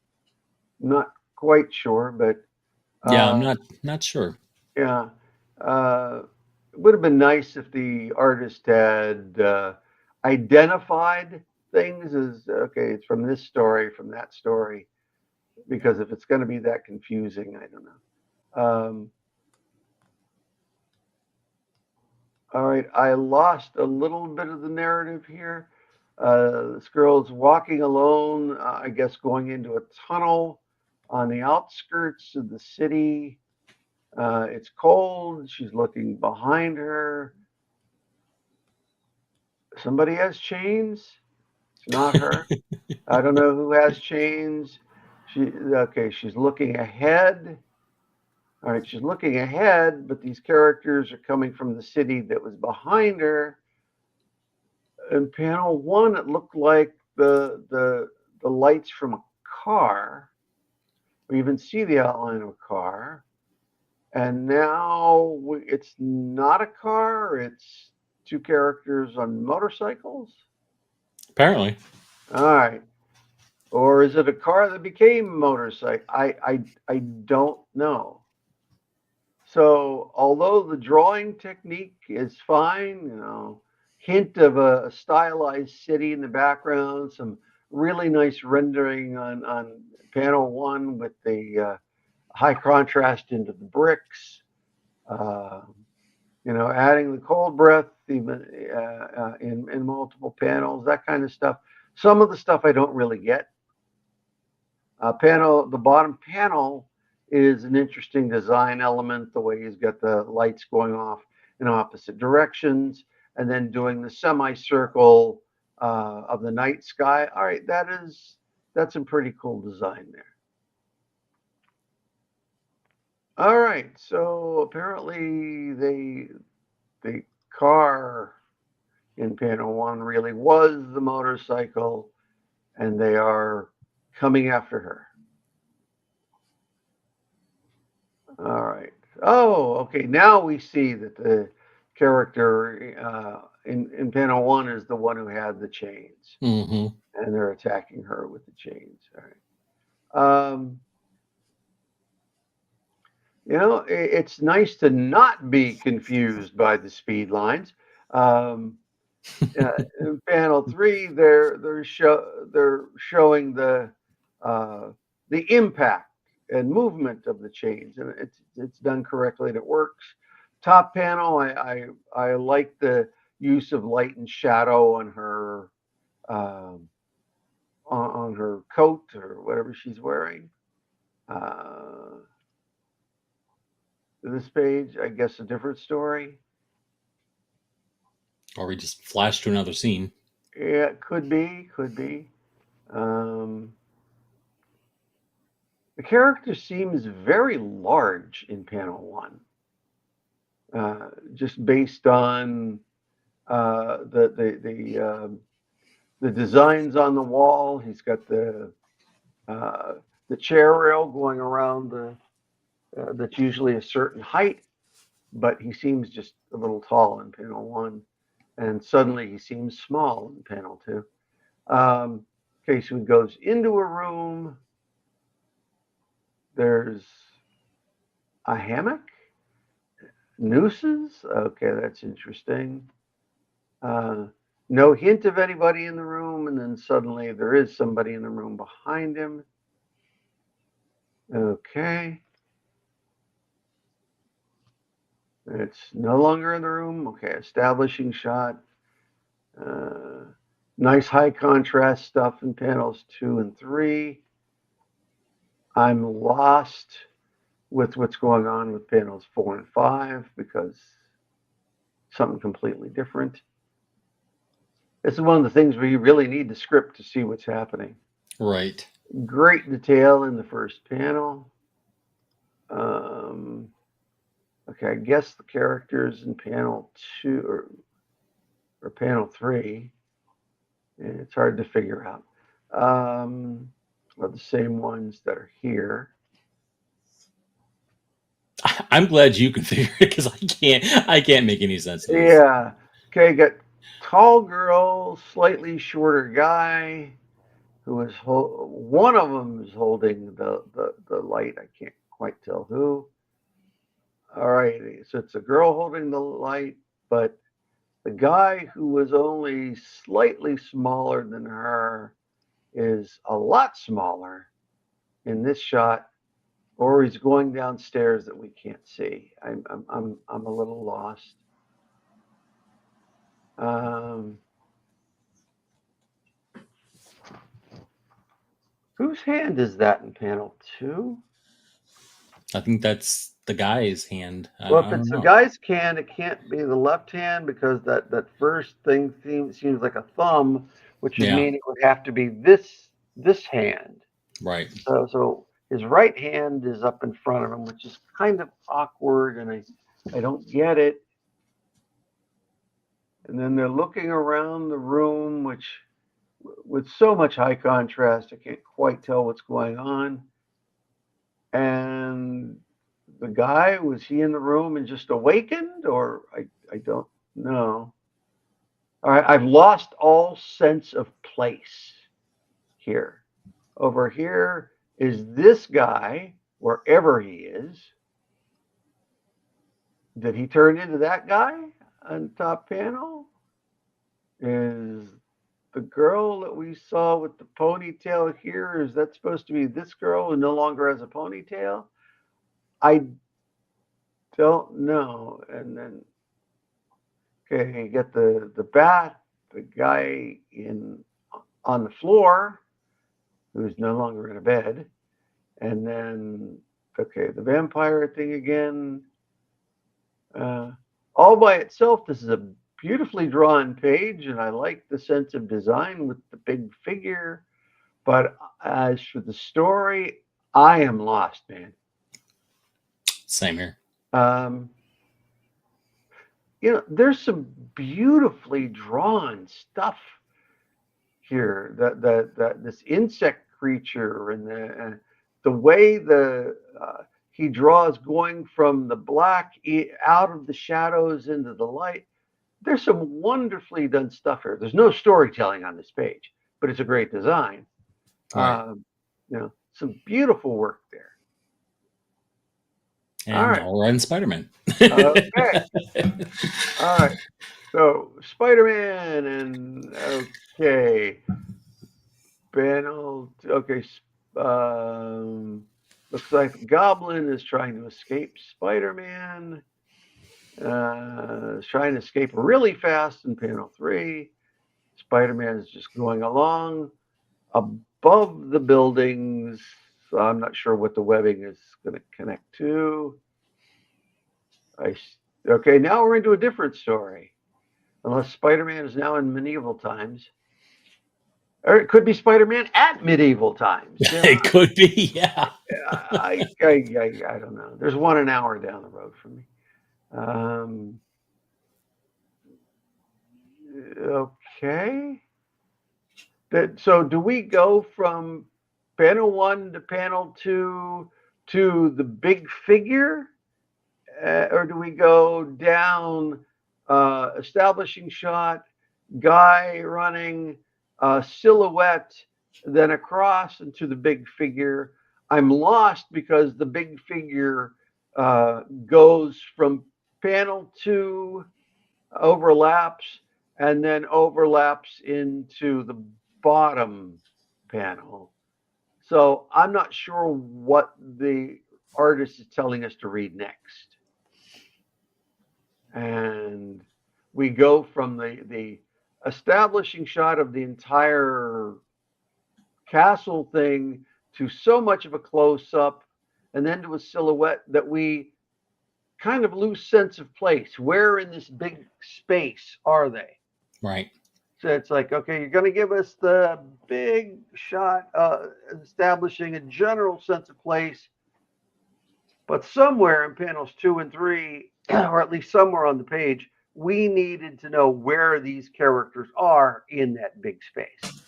Not quite sure, but Yeah, I'm uh, not sure. yeah. It would have been nice if the artist had identified things as okay, it's from this story, from that story, because if it's going to be that confusing, I don't know. All right, I lost a little bit of the narrative here. This girl's walking alone, I guess going into a tunnel on the outskirts of the city. It's cold. She's looking behind her. Somebody has chains. It's not her. I don't know who has chains. Okay. She's looking ahead. All right, she's looking ahead, but these characters are coming from the city that was behind her. In panel one, it looked like the lights from a car. We even see the outline of a car. And now it's not a car, it's two characters on motorcycles. Apparently. All right. Or is it a car that became a motorcycle? I don't know. So, although the drawing technique is fine, hint of a stylized city in the background, some really nice rendering on panel one with the high contrast into the bricks. Uh, adding the cold breath even in multiple panels, that kind of stuff. Some of the stuff I don't really get. The bottom panel is an interesting design element. The way he's got the lights going off in opposite directions, and then doing the semicircle of the night sky. All right, that's a pretty cool design there. All right, so apparently the car in panel one really was the motorcycle, and they are coming after her. All right. Oh, okay. Now we see that the character in panel one is the one who had the chains, Mm-hmm. and they're attacking her with the chains. All right. It's nice to not be confused by the speed lines. Um, in panel three, they're showing uh, the impact and movement of the chains, and it's done correctly and it works. Top panel, I like the use of light and shadow um, on her coat or whatever she's wearing. Uh, this page, I guess, a different story. Or we just flash to another scene. Yeah, could be, could be. Um, the character seems very large in panel one, just based on the designs on the wall. He's got uh, the chair rail going around that's usually a certain height, but he seems just a little tall in panel one, and suddenly he seems small in panel two. Okay, so he goes into a room. There's a hammock, nooses. Okay, that's interesting. Uh, no hint of anybody in the room, and then suddenly there is somebody in the room behind him. Okay. It's no longer in the room. Okay, establishing shot. Uh, nice high contrast stuff in panels 2 and 3. I'm lost with what's going on with panels 4 and 5 because something completely different. This is one of the things where you really need the script to see what's happening. Right. Great detail in the first panel. Okay, I guess the characters in panel 2 or panel 3. It's hard to figure out. Are the same ones that are here. I'm glad you can figure it because I can't make any sense of this. Yeah. Okay, got tall girl, slightly shorter guy who is one of them is holding the light. I can't quite tell who. All right, so it's a girl holding the light, but the guy who was only slightly smaller than her is a lot smaller in this shot, or he's going downstairs that we can't see. I'm a little lost. Whose hand is that in panel 2? I think that's the guy's hand. Well, I if it's don't the know. guy's hand, it can't be the left hand because that first thing seems like a thumb, which would Yeah. mean it would have to be this hand. Right. So his right hand is up in front of him, which is kind of awkward, and I don't get it. And then they're looking around the room, which with so much high contrast, I can't quite tell what's going on. And the guy, was he in the room and just awakened, or I don't know. All right, I've lost all sense of place here. Over here is this guy, wherever he is. Did he turn into that guy on the top panel? Is the girl that we saw with the ponytail here, is that supposed to be this girl who no longer has a ponytail? I don't know. And then, okay, you get the bat, the guy on the floor who's no longer in a bed, and then, okay, the vampire thing again. All by itself, this is a beautifully drawn page, and I like the sense of design with the big figure. But as for the story, I am lost, man. Same here. Um, there's some beautifully drawn stuff here. That this insect creature and the way he draws going from the black out of the shadows into the light. There's some wonderfully done stuff here. There's no storytelling on this page, but it's a great design. Right. Some beautiful work there. All And right. now we're on Spider-Man. Okay. All right. So Spider-Man and okay. Panel. Okay. Looks like Goblin is trying to escape Spider-Man. Is trying to escape really fast in panel 3. Spider-Man is just going along above the buildings. So I'm not sure what the webbing is going to connect to. Okay, now we're into a different story. Unless Spider-Man is now in medieval times. Or it could be Spider-Man at medieval times. It could be, yeah. I don't know. There's one an hour down the road from me. Okay. So do we go from panel 1 to panel 2 to the big figure? Or do we go down establishing shot, guy running, silhouette, then across into the big figure? I'm lost because the big figure goes from panel 2, overlaps, and then overlaps into the bottom panel. So I'm not sure what the artist is telling us to read next. And we go from the establishing shot of the entire castle thing to so much of a close-up and then to a silhouette that we kind of lose sense of place. Where in this big space are they? Right. So it's like, okay, you're going to give us the big shot establishing a general sense of place, but somewhere in panels 2 and 3, or at least somewhere on the page, we needed to know where these characters are in that big space.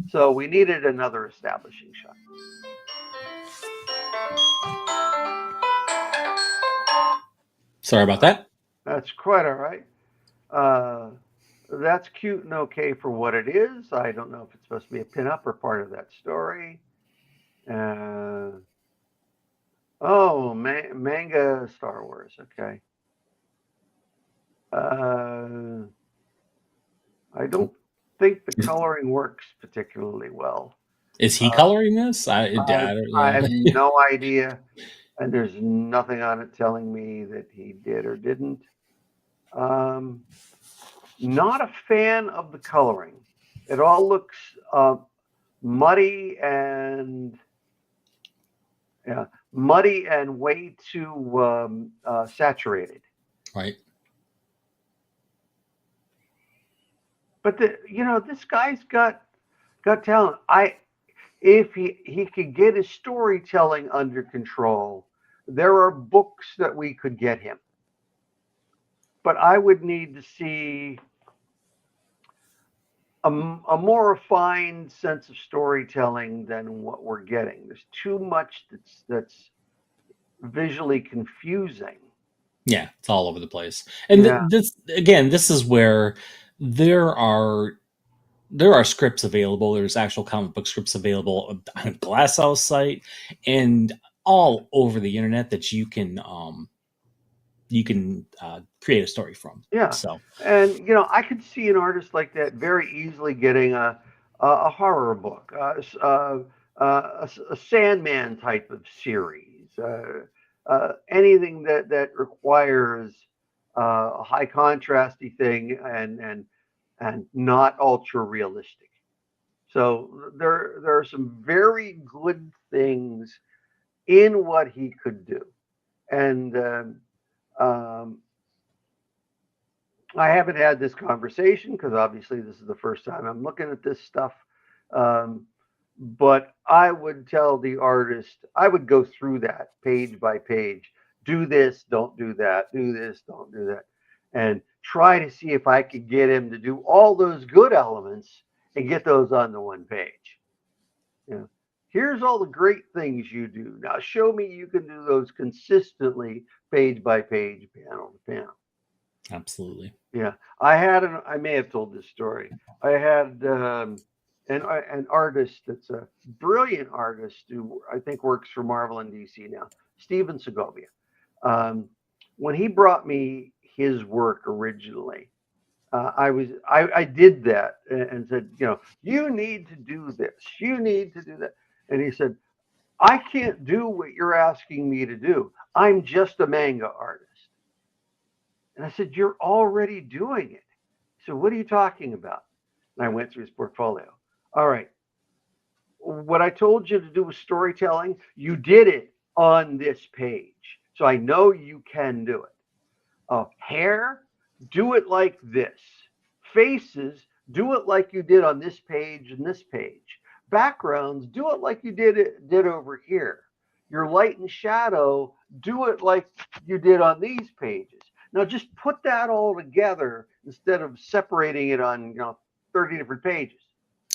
So we needed another establishing shot. Sorry about that. That's quite all right. That's cute and okay for what it is. I don't know if it's supposed to be a pinup or part of that story. Manga Star Wars. Okay. I don't think the coloring works particularly well. Is he coloring this? I have no idea, and there's nothing on it telling me that he did or didn't. Not a fan of the coloring. It all looks muddy and way too saturated. Right. But this guy's got talent. If he could get his storytelling under control, there are books that we could get him. But I would need to see a more refined sense of storytelling than what we're getting. There's too much that's visually confusing. Yeah, it's all over the place. And Yeah. this is where there are scripts available. There's actual comic book scripts available on Glasshouse site and all over the internet that you can create a story from. Yeah. So, and I could see an artist like that very easily getting a horror book, a Sandman type of series, anything that requires a high contrasty thing and not ultra realistic. So there are some very good things in what he could do, and I haven't had this conversation because obviously this is the first time I'm looking at this stuff. Um, but I would tell the artist, I would go through that page by page. Do this, don't do that. Do this, don't do that. And try to see if I could get him to do all those good elements and get those on the one page. You know, here's all the great things you do. Now show me you can do those consistently, page by page, panel to panel. Absolutely. Yeah, I may have told this story. I had an artist that's a brilliant artist who I think works for Marvel and DC now, Steven Segovia. Um, when he brought me his work originally, I did that and said, you need to do this, you need to do that, and he said, I can't do what you're asking me to do. I'm just a manga artist. And I said, you're already doing it. So what are you talking about? And I went through his portfolio. All right. What I told you to do was storytelling. You did it on this page. So I know you can do it. Hair, do it like this. Faces, do it like you did on this page and this page. Backgrounds, do it like you did over here. Your light and shadow, do it like you did on these pages. Now just put that all together instead of separating it on 30 different pages.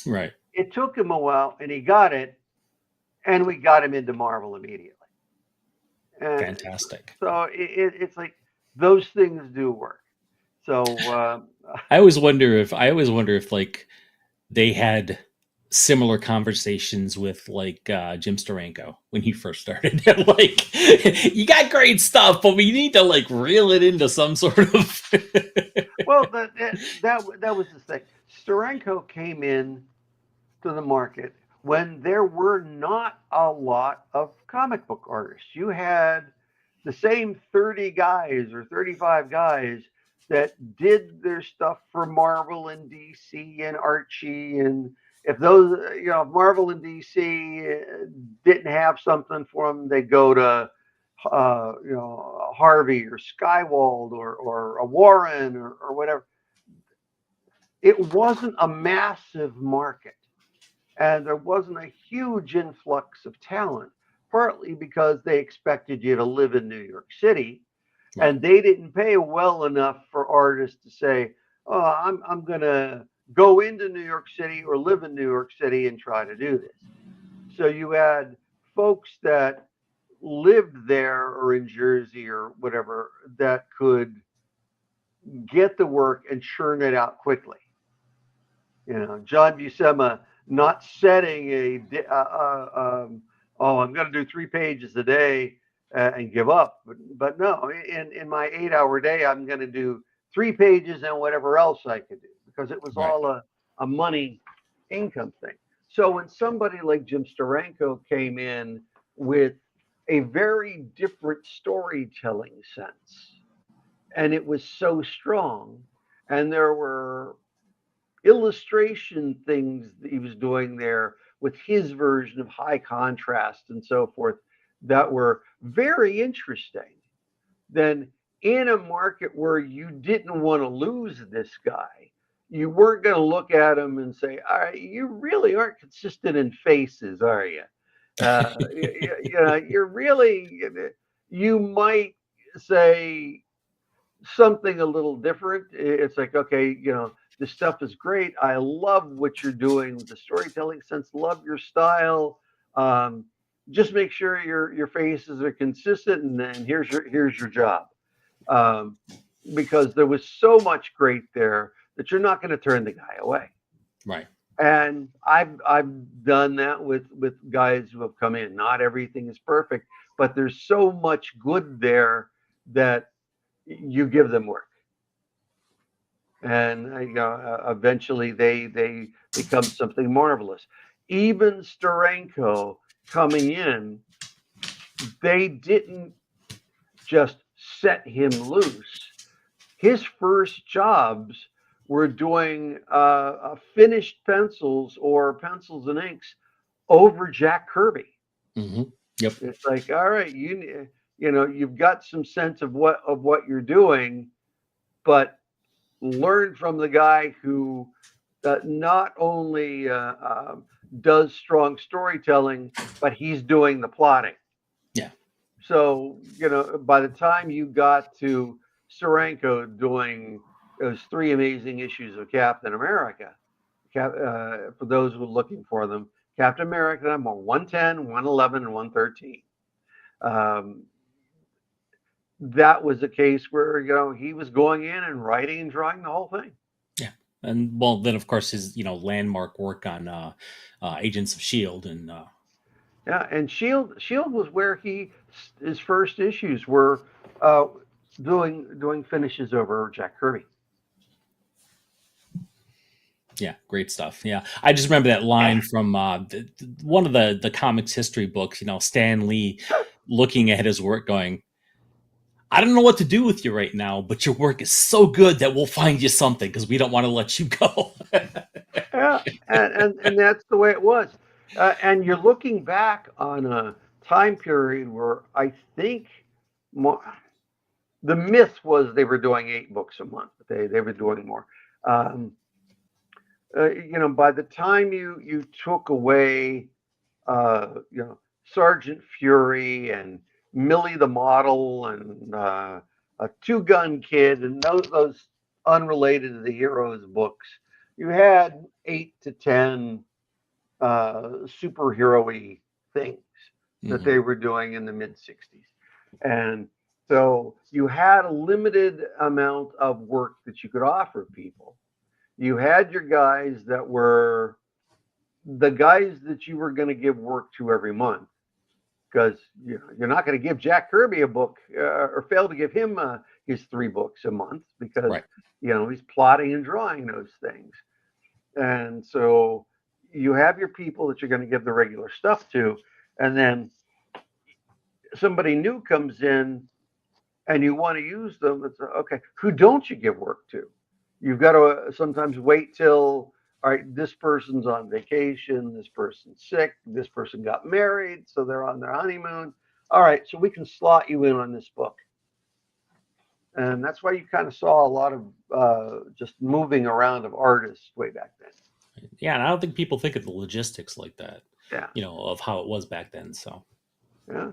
Right. It took him a while, and he got it, and we got him into Marvel immediately. And Fantastic. so it's like those things do work. So I always wonder if like they had similar conversations with like Jim Steranko when he first started. Like, you got great stuff, but we need to like reel it into some sort of. well, that was the thing. Steranko came in to the market when there were not a lot of comic book artists. You had the same 30 guys or 35 guys that did their stuff for Marvel and DC and Archie. And if those, Marvel and DC didn't have something for them, they go to, Harvey or Skywald or a Warren or whatever. It wasn't a massive market, and there wasn't a huge influx of talent, partly because they expected you to live in New York City, Right. and they didn't pay well enough for artists to say, "Oh, I'm going to go into New York City or live in New York City and try to do this." So you had folks that lived there or in Jersey or whatever that could get the work and churn it out quickly. John Buscema not setting oh, I'm going to do 3 pages a day and give up. But no, in my 8-hour day, I'm going to do 3 pages and whatever else I could do, because it was Right. all a money income thing. So when somebody like Jim Steranko came in with a very different storytelling sense, and it was so strong, and there were illustration things that he was doing there with his version of high contrast and so forth that were very interesting, then in a market where you didn't want to lose this guy, you weren't going to look at him and say, all right, you really aren't consistent in faces, are you? You're really, you might say something a little different. It's like, okay, this stuff is great. I love what you're doing with the storytelling sense. Love your style. Um, just make sure your faces are consistent, and then here's your job. Um, because there was so much great there that you're not going to turn the guy away. Right. And I've done that with guys who have come in. Not everything is perfect, but there's so much good there that you give them work, and eventually they become something marvelous. Even Steranko coming in, they didn't just set him loose. His first jobs were doing finished pencils or pencils and inks over Jack Kirby. Mm-hmm. Yep. It's like, all right, you've got some sense of what you're doing, but learn from the guy who not only does strong storytelling, but he's doing the plotting. Yeah. So, by the time you got to Steranko doing those three amazing issues of Captain America, for those who are looking for them, Captain America number 110, 111, and 113. Um, that was a case where, he was going in and writing and drawing the whole thing. Yeah. And well, then of course his landmark work on Agents of Shield and Yeah, and Shield was where his first issues were uh, doing finishes over Jack Kirby. yeah, great stuff. Yeah, I just remember that line from one of the comics history books. Stan Lee looking at his work, going, "I don't know what to do with you right now, but your work is so good that we'll find you something because we don't want to let you go." Yeah, and that's the way it was. And you're looking back on a time period where I think more, the myth was they were doing 8 books a month. But they were doing more. Um, by the time you took away, Sergeant Fury and Millie the Model and a Two Gun Kid and those unrelated to the heroes books, you had 8 to 10 superhero-y things that they were doing in the mid 60s. And so you had a limited amount of work that you could offer people. You had your guys that were the guys that you were going to give work to every month, because you're not going to give Jack Kirby a book or fail to give him his 3 books a month, because Right. he's plotting and drawing those things. And so you have your people that you're going to give the regular stuff to, and then somebody new comes in and you want to use them. It's okay. Who don't you give work to? You've got to sometimes wait till, all right, this person's on vacation, this person's sick, this person got married, so they're on their honeymoon. All right, so we can slot you in on this book. And that's why you kind of saw a lot of just moving around of artists way back then. Yeah, and I don't think people think of the logistics like that. Yeah. Of how it was back then. So. Yeah.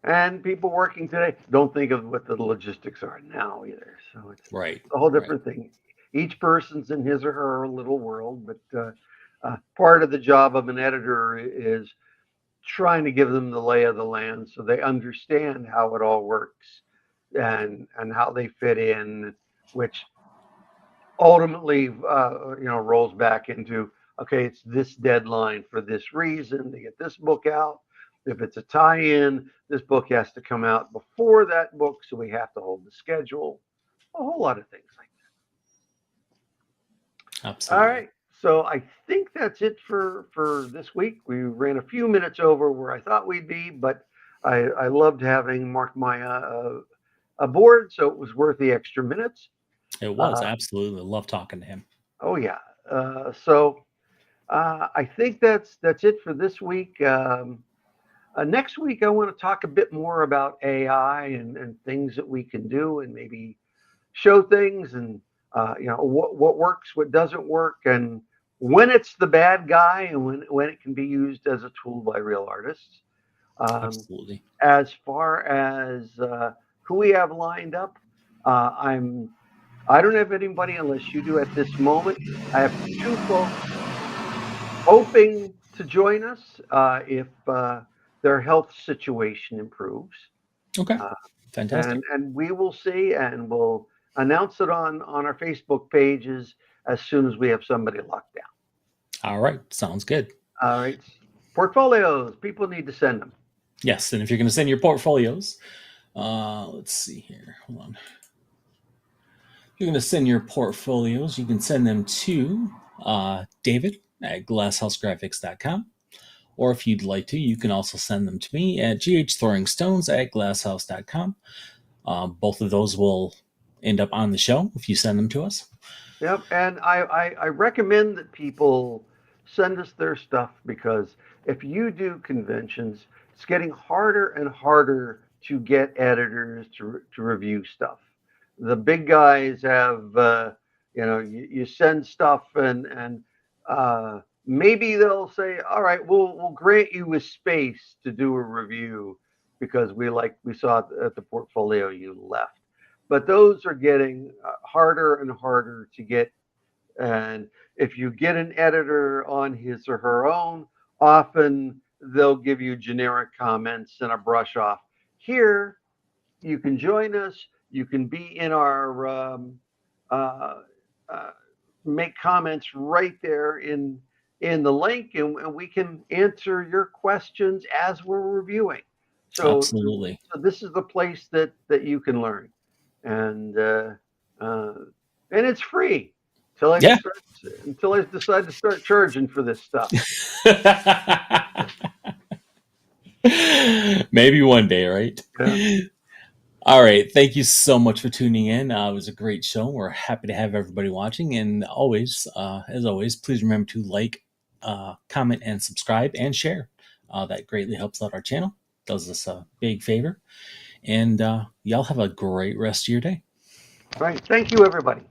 And people working today don't think of what the logistics are now either. So it's Right. a whole Right. different thing. Each person's in his or her little world, but part of the job of an editor is trying to give them the lay of the land so they understand how it all works and how they fit in, which ultimately rolls back into, okay, it's this deadline for this reason to get this book out. If it's a tie-in, this book has to come out before that book, so we have to hold the schedule. A whole lot of things like that. Absolutely. All right, so I think that's it for this week. We ran a few minutes over where I thought we'd be, but I loved having Mark MAIA aboard, so it was worth the extra minutes. It was absolutely. Love talking to him. Oh yeah. So I think that's it for this week. Next week, I want to talk a bit more about AI and things that we can do, and maybe show things, and what works, what doesn't work, and when it's the bad guy, and when it can be used as a tool by real artists. Absolutely. As far as who we have lined up, I don't have anybody unless you do at this moment. I have 2 folks hoping to join us if their health situation improves. Okay. Fantastic. And we will see, and we'll announce it on our Facebook pages as soon as we have somebody locked down. All right. Sounds good. All right. Portfolios, people need to send them. Yes. And if you're going to send your portfolios, let's see here. Hold on. If you're going to send your portfolios, you can send them to David at glasshousegraphics.com. Or if you'd like to, you can also send them to me at ghthrowingstones at glasshouse.com. Both of those will end up on the show if you send them to us. Yep, and I recommend that people send us their stuff, because if you do conventions, it's getting harder and harder to get editors to review stuff. The big guys have You send stuff and maybe they'll say, all right, we'll grant you a space to do a review because we saw at the portfolio you left. But those are getting harder and harder to get. And if you get an editor on his or her own, often they'll give you generic comments and a brush off. Here, you can join us. You can be in our uh, uh, make comments right there in the link, and we can answer your questions as we're reviewing. Absolutely. So this is the place that you can learn, and uh, and it's free Yeah. until I decide to start charging for this stuff. Maybe one day, right? Yeah. All right. Thank you so much for tuning in. It was a great show. We're happy to have everybody watching. And always, as always, please remember to like, comment, and subscribe and share. That greatly helps out our channel, does us a big favor. And y'all have a great rest of your day. All right. Thank you, everybody.